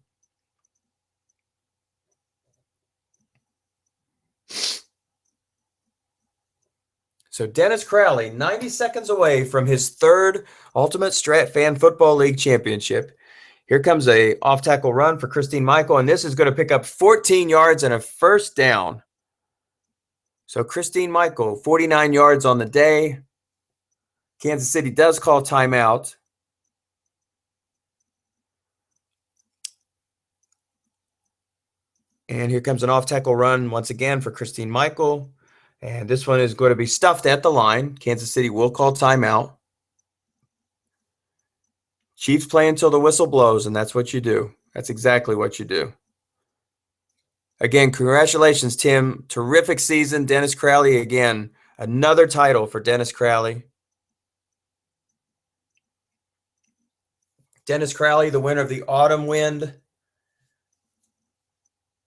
So Dennis Crowley, 90 seconds away from his third Ultimate Strat Fan Football League championship. Here comes a off-tackle run for Christine Michael, and this is going to pick up 14 yards and a first down. So Christine Michael, 49 yards on the day. Kansas City does call timeout. And here comes an off-tackle run once again for Christine Michael. And this one is going to be stuffed at the line. Kansas City will call timeout. Chiefs play until the whistle blows, and that's what you do. That's exactly what you do. Again, congratulations, Tim. Terrific season. Dennis Crowley, again, another title for Dennis Crowley. Dennis Crowley, the winner of the Autumn Wind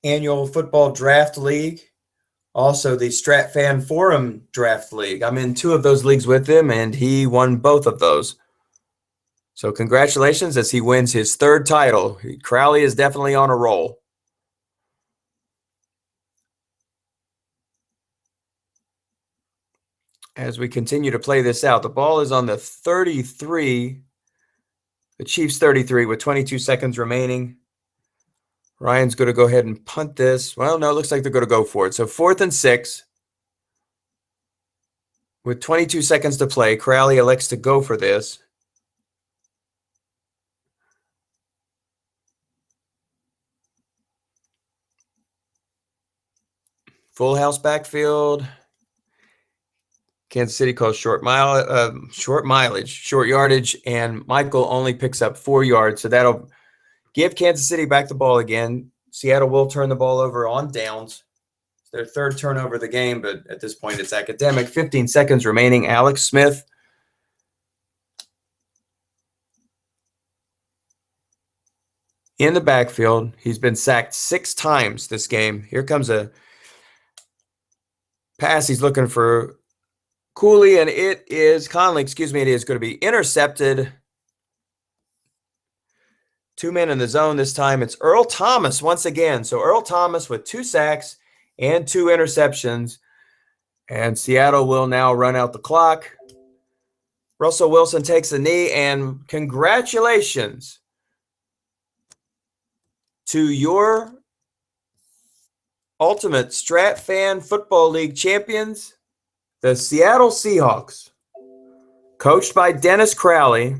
Annual Football Draft League. Also, the Strat Fan Forum Draft League. I'm in 2 of those leagues with him, and he won both of those. So congratulations as he wins his 3rd title. Crowley is definitely on a roll. As we continue to play this out, the ball is on the 33, the Chiefs 33 with 22 seconds remaining. Ryan's going to go ahead and punt this. Well, no, it looks like they're going to go for it. So 4th and 6. With 22 seconds to play, Crowley elects to go for this. Full house backfield. Kansas City calls short mileage, short yardage, and Michael only picks up 4 yards. So that'll give Kansas City back the ball again. Seattle will turn the ball over on downs. It's their 3rd turnover of the game, but at this point it's academic. 15 seconds remaining. Alex Smith. In the backfield. He's been sacked 6 times this game. Here comes a pass. He's looking for Conley, and it is going to be intercepted. 2 men in the zone this time. It's Earl Thomas once again. So Earl Thomas with 2 sacks and 2 interceptions. And Seattle will now run out the clock. Russell Wilson takes a knee, and congratulations to your Ultimate Strat Fan Football League champions, the Seattle Seahawks, coached by Dennis Crowley.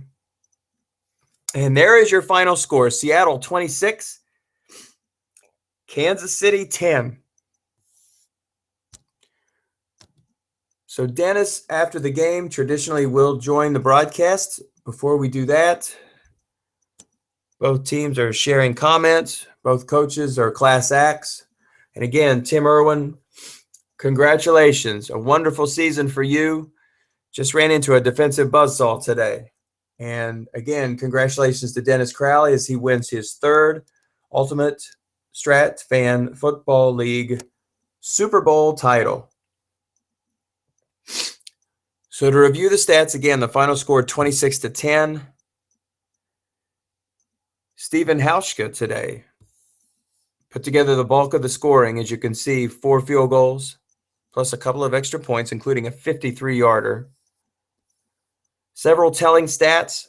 And there is your final score. Seattle 26, Kansas City 10. So Dennis, after the game, traditionally will join the broadcast. Before we do that, both teams are sharing comments. Both coaches are class acts. And again, Tim Ervin, congratulations. A wonderful season for you. Just ran into a defensive buzzsaw today. And again, congratulations to Dennis Crowley as he wins his 3rd Ultimate Strat Fan Football League Super Bowl title. So to review the stats again, the final score 26-10. Stephen Hauschka today put together the bulk of the scoring. As you can see, 4 field goals plus a couple of extra points, including a 53-yarder. Several telling stats.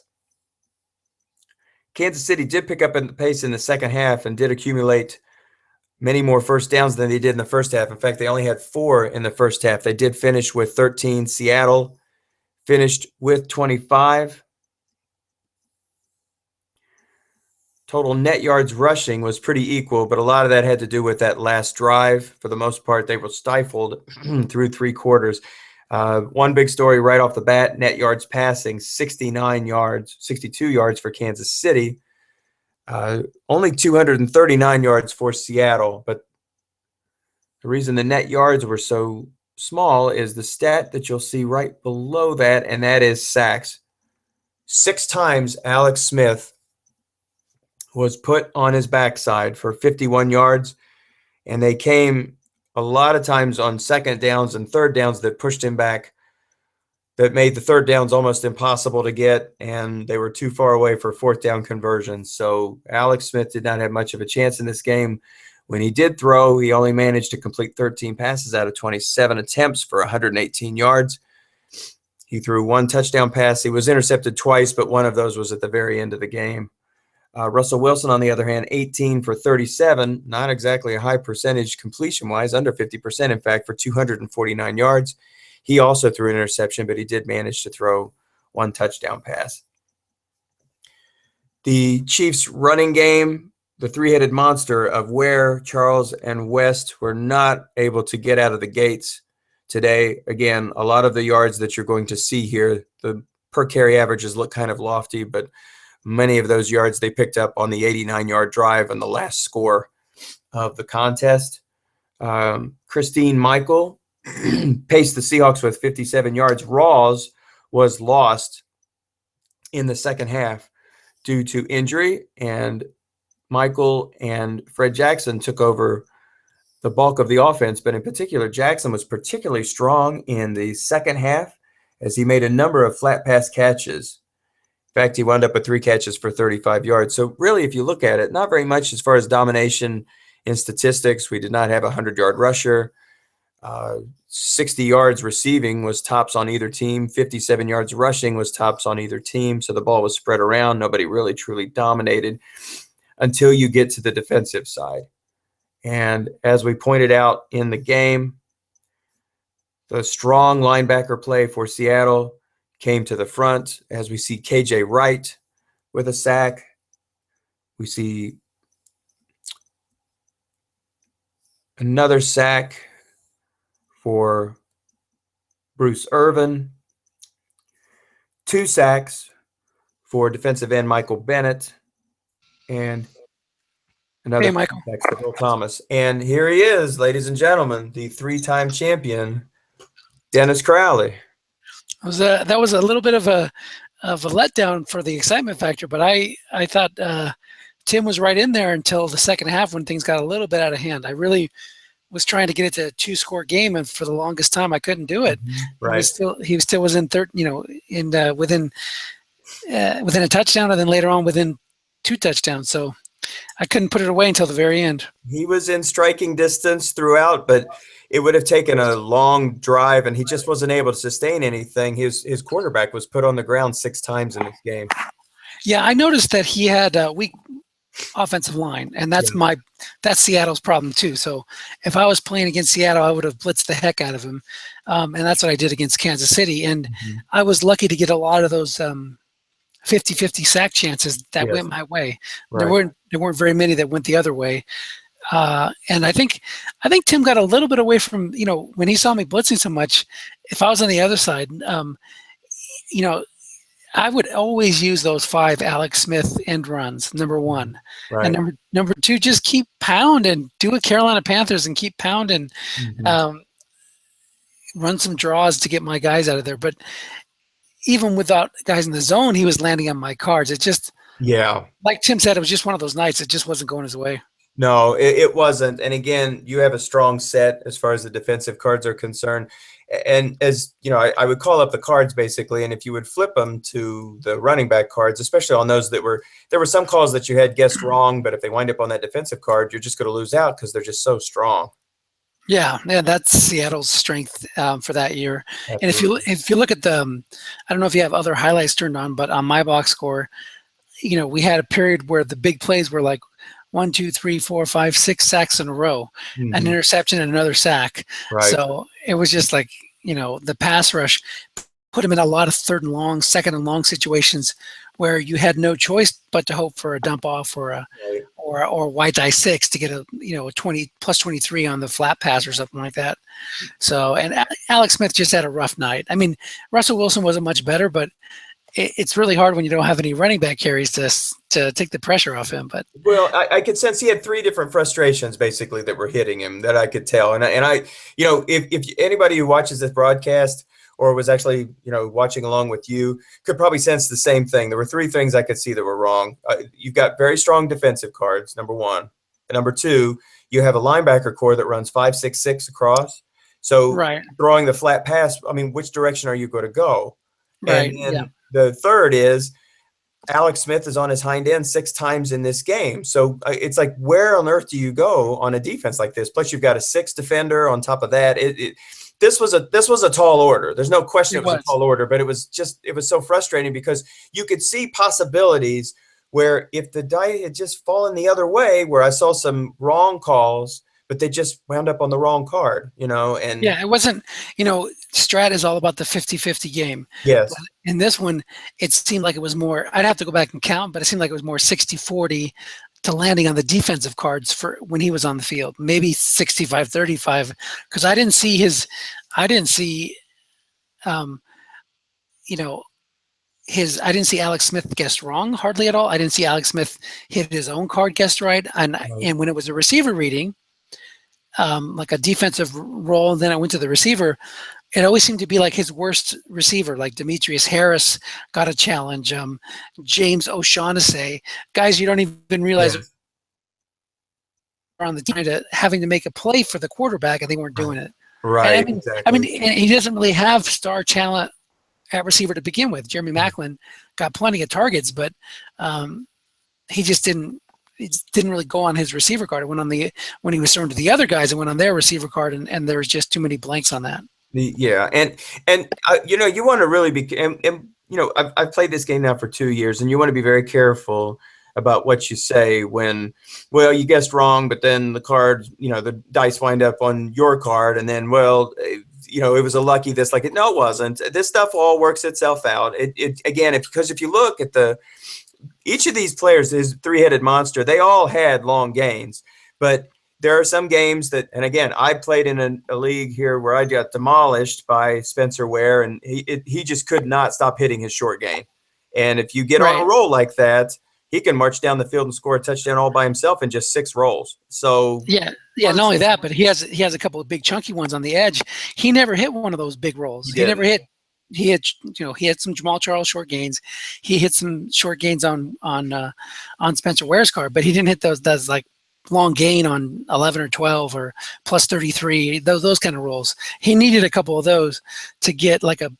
Kansas City did pick up in the pace in the second half and did accumulate many more first downs than they did in the first half. In fact, they only had 4 in the first half. They did finish with 13. Seattle finished with 25. Total net yards rushing was pretty equal, but a lot of that had to do with that last drive. For the most part, they were stifled through 3 quarters. One big story right off the bat, net yards passing, 69 yards, 62 yards for Kansas City. Only 239 yards for Seattle, but The reason the net yards were so small is the stat that you'll see right below that, and that is sacks. 6 times Alex Smith was put on his backside for 51 yards, and they came a lot of times on second downs and third downs that pushed him back, that made the third downs almost impossible to get, and they were too far away for fourth down conversions. So Alex Smith did not have much of a chance in this game. When he did throw, he only managed to complete 13 passes out of 27 attempts for 118 yards. He threw 1 touchdown pass. He was intercepted twice, but one of those was at the very end of the game. Russell Wilson, on the other hand, 18 for 37, not exactly a high percentage completion-wise, under 50%, in fact, for 249 yards. He also threw an interception, but he did manage to throw 1 touchdown pass. The Chiefs' running game, the three-headed monster of Ware, Charles, and West, were not able to get out of the gates today. Again, a lot of the yards that you're going to see here, the per-carry averages look kind of lofty, but many of those yards they picked up on the 89-yard drive and the last score of the contest. Christine Michael paced the Seahawks with 57 yards. Rawls was lost in the second half due to injury, and Michael and Fred Jackson took over the bulk of the offense, but in particular, Jackson was particularly strong in the second half as he made a number of flat pass catches. In fact, he wound up with 3 catches for 35 yards. So really, if you look at it, not very much as far as domination in statistics. We did not have a 100-yard rusher. 60 yards receiving was tops on either team. 57 yards rushing was tops on either team. So the ball was spread around. Nobody really truly dominated until you get to the defensive side. And as we pointed out in the game, the strong linebacker play for Seattle came to the front as we see KJ Wright with a sack. We see another sack for Bruce Ervin. 2 sacks for defensive end Michael Bennett. And another sack for Bill Thomas. And here he is, ladies and gentlemen, the 3-time champion, Dennis Crowley. That was a little bit of a letdown for the excitement factor, but I thought Tim was right in there until the second half when things got a little bit out of hand. I really was trying to get it to a 2-score game, and for the longest time I couldn't do it. Right. He still was in third, within a touchdown, and then later on within 2 touchdowns. So I couldn't put it away until the very end. He was in striking distance throughout, but it would have taken a long drive, and he just wasn't able to sustain anything. His quarterback was put on the ground 6 times in this game. Yeah, I noticed that he had a weak offensive line, and that's Seattle's problem too. So if I was playing against Seattle, I would have blitzed the heck out of him, and that's what I did against Kansas City. And I was lucky to get a lot of those 50-50 sack chances that went my way. Right. There weren't very many that went the other way. And I think Tim got a little bit away from, when he saw me blitzing so much. If I was on the other side, I would always use those 5 Alex Smith end runs, number 1. Right. And number 2, just keep pounding, do a Carolina Panthers and keep pounding, run some draws to get my guys out of there. But even without guys in the zone, he was landing on my cards. It just, like Tim said, it was just one of those nights. It just wasn't going his way. No, it wasn't. And again, you have a strong set as far as the defensive cards are concerned. And as you know, I would call up the cards basically, and if you would flip them to the running back cards, especially on those there were some calls that you had guessed wrong, but if they wind up on that defensive card, you're just going to lose out because they're just so strong. Yeah, that's Seattle's strength for that year. Absolutely. And if you look at the, I don't know if you have other highlights turned on, but on my box score, we had a period where the big plays were like 1, 2, 3, 4, 5, 6 sacks in a row, an interception and another sack. Right. So it was just like, the pass rush put him in a lot of third and long, second and long situations where you had no choice but to hope for a dump off or white die 6 to get a 20 plus 23 on the flat pass or something like that. So, and Alex Smith just had a rough night. I mean, Russell Wilson wasn't much better, but it's really hard when you don't have any running back carries to take the pressure off him. But well, I could sense he had three different frustrations basically that were hitting him that I could tell. And I, you know, if anybody who watches this broadcast or was actually, you know, watching along with you could probably sense the same thing. There were three things I could see that were wrong. You've got very strong defensive cards, number one. And number two, you have a linebacker core that runs 5-6-6 across. So right, throwing the flat pass, I mean, which direction are you going to go? right, And then yeah, the third is Alex Smith is on his hind end 6 times in this game. So it's like, where on earth do you go on a defense like this? Plus, you've got a 6 defender on top of that. This was a tall order. There's no question it was a tall order, but it was so frustrating because you could see possibilities where if the die had just fallen the other way, where I saw some wrong calls, but they just wound up on the wrong card, you know. And yeah, it wasn't, you know, Strat is all about the 50-50 game. yes. But in this one, it seemed like it was more, I'd have to go back and count, but it seemed like it was more 60-40 to landing on the defensive cards for when he was on the field, maybe 65-35, because I didn't see, you know, I didn't see Alex Smith guessed wrong hardly at all. I didn't see Alex Smith hit his own card guessed right. And when it was a receiver reading, like a defensive role, and then I went to the receiver, it always seemed to be like his worst receiver, like Demetrius Harris got a challenge, James O'Shaughnessy, guys you don't even realize are on the team having to make a play for the quarterback, and they weren't doing it. Right. Exactly. I mean, he doesn't really have star talent at receiver to begin with. Jeremy Maclin got plenty of targets, but he just didn't. It didn't really go on his receiver card. It went on when he was thrown to the other guys, it went on their receiver card, and there was just too many blanks on that. Yeah, and you know, you want to really be, and you know, I've played this game now for 2 years, and you want to be very careful about what you say when, well, you guessed wrong, but then the card, you know, the dice wind up on your card, and then, well, you know, it was a lucky this, like it. No, it wasn't. This stuff all works itself out. Again, because if you look at each of these players, this three-headed monster, they all had long gains, but there are some games that, and again, I played in a league here where I got demolished by Spencer Ware, and he just could not stop hitting his short game. And if you get on a roll like that, he can march down the field and score a touchdown all by himself in just 6 rolls. So yeah. Not only that, but he has a couple of big chunky ones on the edge. He never hit one of those big rolls. He never hit. He had some Jamal Charles short gains. He hit some short gains on Spencer Ware's card, but he didn't hit those like long gain on 11 or 12 or plus 33. Those kind of rolls. He needed a couple of those to get like a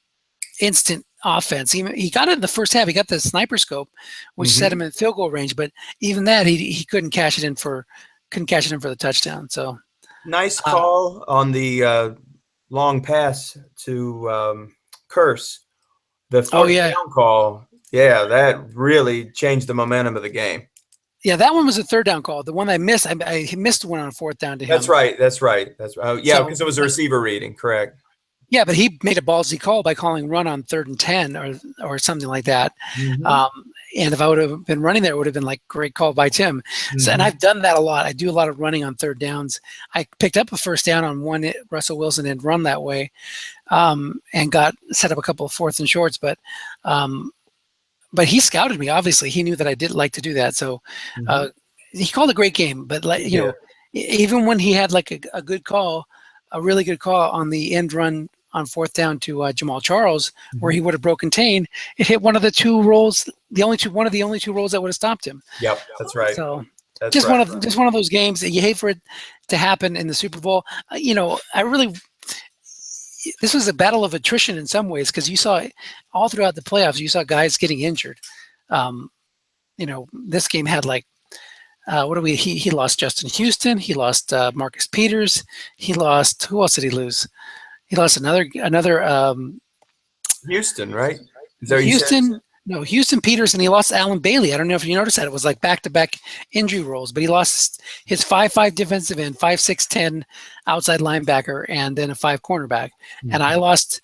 instant offense. He got it in the first half. He got the sniper scope, which set him in field goal range. But even that, he couldn't cash it in for the touchdown. So nice call on the long pass to. Curse, the fourth down call, that really changed the momentum of the game. Yeah, that one was a third down call. The one I missed, I missed one on 4th down to him. That's right. Oh, yeah, because it was a receiver reading, correct? Yeah, but he made a ballsy call by calling run on 3rd and 10 or something like that. And if I would have been running there, it would have been like great call by Tim. So, and I've done that a lot. I do a lot of running on 3rd downs. I picked up a first down on one Russell Wilson and run that way, and got set up a couple of 4th and shorts. But he scouted me. Obviously, he knew that I did like to do that. So he called a great game. But you know, even when he had like a good call, a really good call on the end run on 4th down to Jamal Charles, where he would have broken Tane, it hit one of the 2 rolls, one of the only 2 rolls that would have stopped him. Yep, that's right. So just one of those games that you hate for it to happen in the Super Bowl. You know, this was a battle of attrition in some ways, because you saw all throughout the playoffs, you saw guys getting injured. You know, this game had like, he lost Justin Houston. He lost Marcus Peters. He lost, who else did he lose? He lost another Houston, right? Houston Peters, and he lost Alan Bailey. I don't know if you noticed that. It was like back-to-back injury rolls, but he lost his 5'5" defensive end, 5'6", 10" outside linebacker, and then a 5 cornerback. And I lost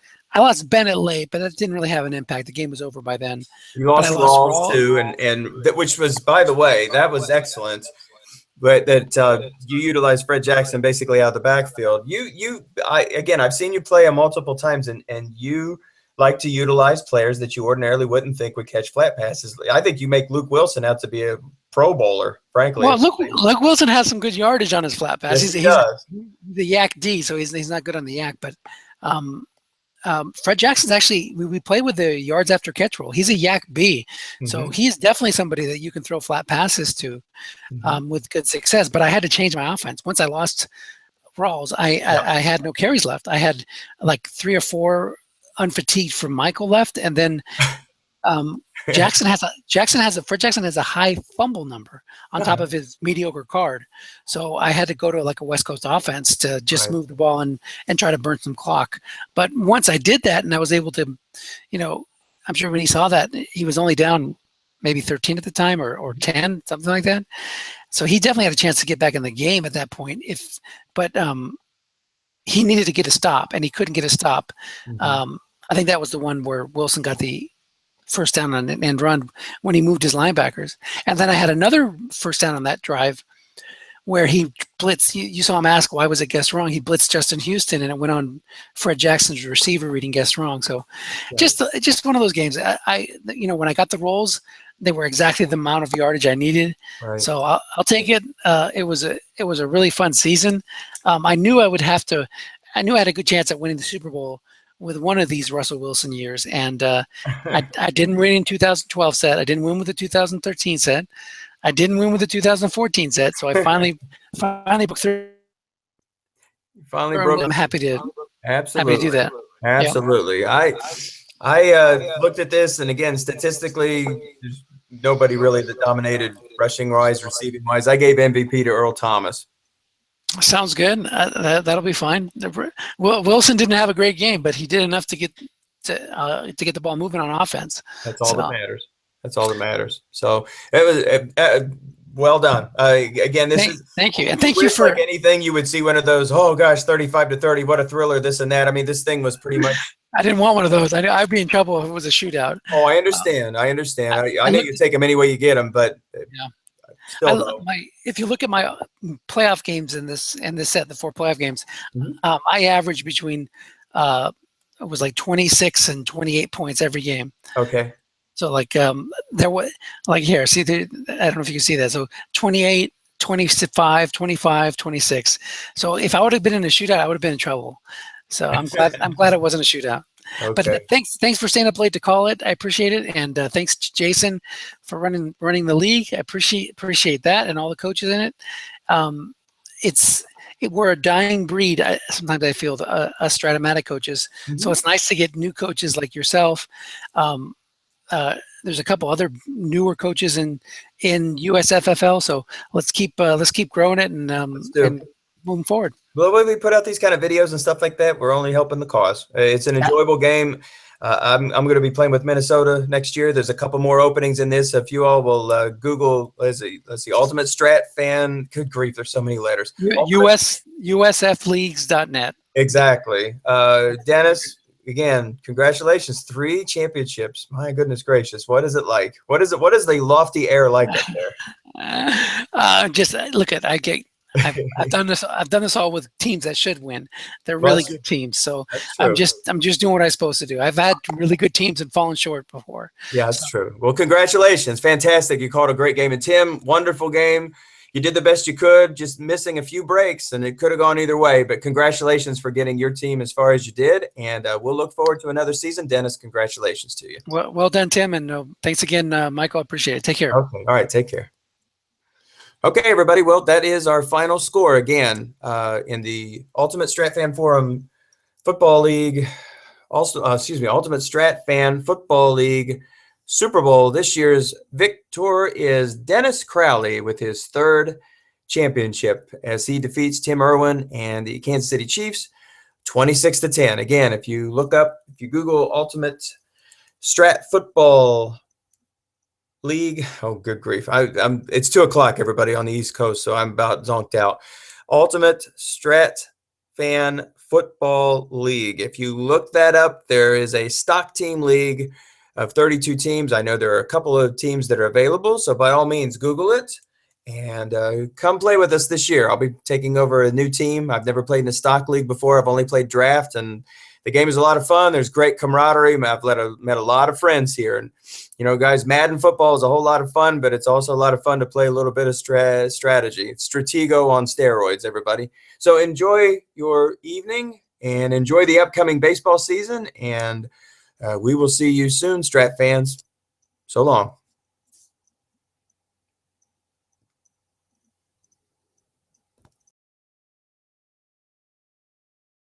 Bennett late, but that didn't really have an impact. The game was over by then. You lost Rawls too, and which was, by the way, that was excellent. But that you utilized Fred Jackson basically out of the backfield. I've seen you play him multiple times, and you like to utilize players that you ordinarily wouldn't think would catch flat passes. I think you make Luke Wilson out to be a Pro Bowler, frankly. Well, Luke Wilson has some good yardage on his flat pass. Yes, he He's does. the yak D, so he's not good on the yak. But Fred Jackson's actually, we play with the yards after catch rule. He's a yak B, so he's definitely somebody that you can throw flat passes to with good success. But I had to change my offense once I lost Rawls. I had no carries left. I had like 3 or 4 unfatigued from Michael left, and then Fred Jackson has a high fumble number on top of his mediocre card. So I had to go to like a West Coast offense to just move the ball and try to burn some clock. But once I did that and I was able to, I'm sure when he saw that, he was only down maybe 13 at the time or 10, something like that. So he definitely had a chance to get back in the game at that point. But he needed to get a stop and he couldn't get a stop. I think that was the one where Wilson got the first down on an end run when he moved his linebackers. And then I had another first down on that drive where he blitzed. You saw him ask, why was it guessed wrong? He blitzed Justin Houston, and it went on Fred Jackson's receiver reading guessed wrong. So just one of those games. When I got the rolls, they were exactly the amount of yardage I needed. Right. So I'll take it. It was a really fun season. I knew I had a good chance at winning the Super Bowl with one of these Russell Wilson years. And I didn't win in 2012 set. I didn't win with the 2013 set. I didn't win with the 2014 set. So I finally booked through. Finally broke. I'm happy to do that. Absolutely. Yeah. I looked at this, and again, statistically, there's nobody really that dominated rushing wise, receiving wise. I gave MVP to Earl Thomas. Sounds good. That'll be fine. Wilson didn't have a great game, but he did enough to get the ball moving on offense. That's all that matters. That's all that matters. So it was well done. Again, thank you, and thank you for like anything you would see one of those. Oh gosh, 35-30, what a thriller! This and that. I mean, this thing was pretty much. I didn't want one of those. I'd be in trouble if it was a shootout. Oh, I understand. I know you take them any way you get them, but yeah. Still, if you look at my playoff games in this set, the 4 playoff games, I averaged between it was like 26 and 28 points every game. Okay. So there was here, see, I don't know if you can see that. So 28, 25, 25, 26. So if I would have been in a shootout, I would have been in trouble. So I'm glad it wasn't a shootout. Okay. But thanks for staying up late to call it. I appreciate it, and thanks to Jason for running the league. I appreciate that, and all the coaches in it. We're a dying breed. Sometimes I feel us Strat-O-Matic coaches. So it's nice to get new coaches like yourself. There's a couple other newer coaches in USFFL. So let's keep growing it and moving forward. Well, when we put out these kind of videos and stuff like that, we're only helping the cause. It's an enjoyable game. I'm going to be playing with Minnesota next year. There's a couple more openings in this. If you all will Google, let's see, Ultimate Strat Fan. Good grief, there's so many letters. USFleagues.net. Exactly. Dennis, again, congratulations. 3 championships. My goodness gracious. What is it like? What is the lofty air like up there? Just look at I've done this all with teams that should win. They're really good teams. So I'm just doing what I'm supposed to do. I've had really good teams and fallen short before. Yeah, that's true. Well, congratulations. Fantastic. You called a great game. And Tim, wonderful game. You did the best you could, just missing a few breaks, and it could have gone either way. But congratulations for getting your team as far as you did. And we'll look forward to another season. Dennis, congratulations to you. Well done, Tim. And thanks again, Michael. I appreciate it. Take care. Okay. All right. Take care. Okay, everybody. Well, that is our final score again in the Ultimate Strat Fan Forum Football League. Also, Ultimate Strat Fan Football League Super Bowl. This year's victor is Dennis Crowley with his 3rd championship as he defeats Tim Ervin and the Kansas City Chiefs 26-10. Again, if you Google Ultimate Strat Football League. Oh, good grief. It's 2:00, everybody, on the East Coast, so I'm about zonked out. Ultimate Strat Fan Football League. If you look that up, there is a stock team league of 32 teams. I know there are a couple of teams that are available, so by all means, Google it and come play with us this year. I'll be taking over a new team. I've never played in a stock league before. I've only played draft, and the game is a lot of fun. There's great camaraderie. I've met a lot of friends here. And, guys, Madden football is a whole lot of fun, but it's also a lot of fun to play a little bit of strategy. It's Stratego on steroids, everybody. So enjoy your evening and enjoy the upcoming baseball season. And we will see you soon, Strat fans. So long.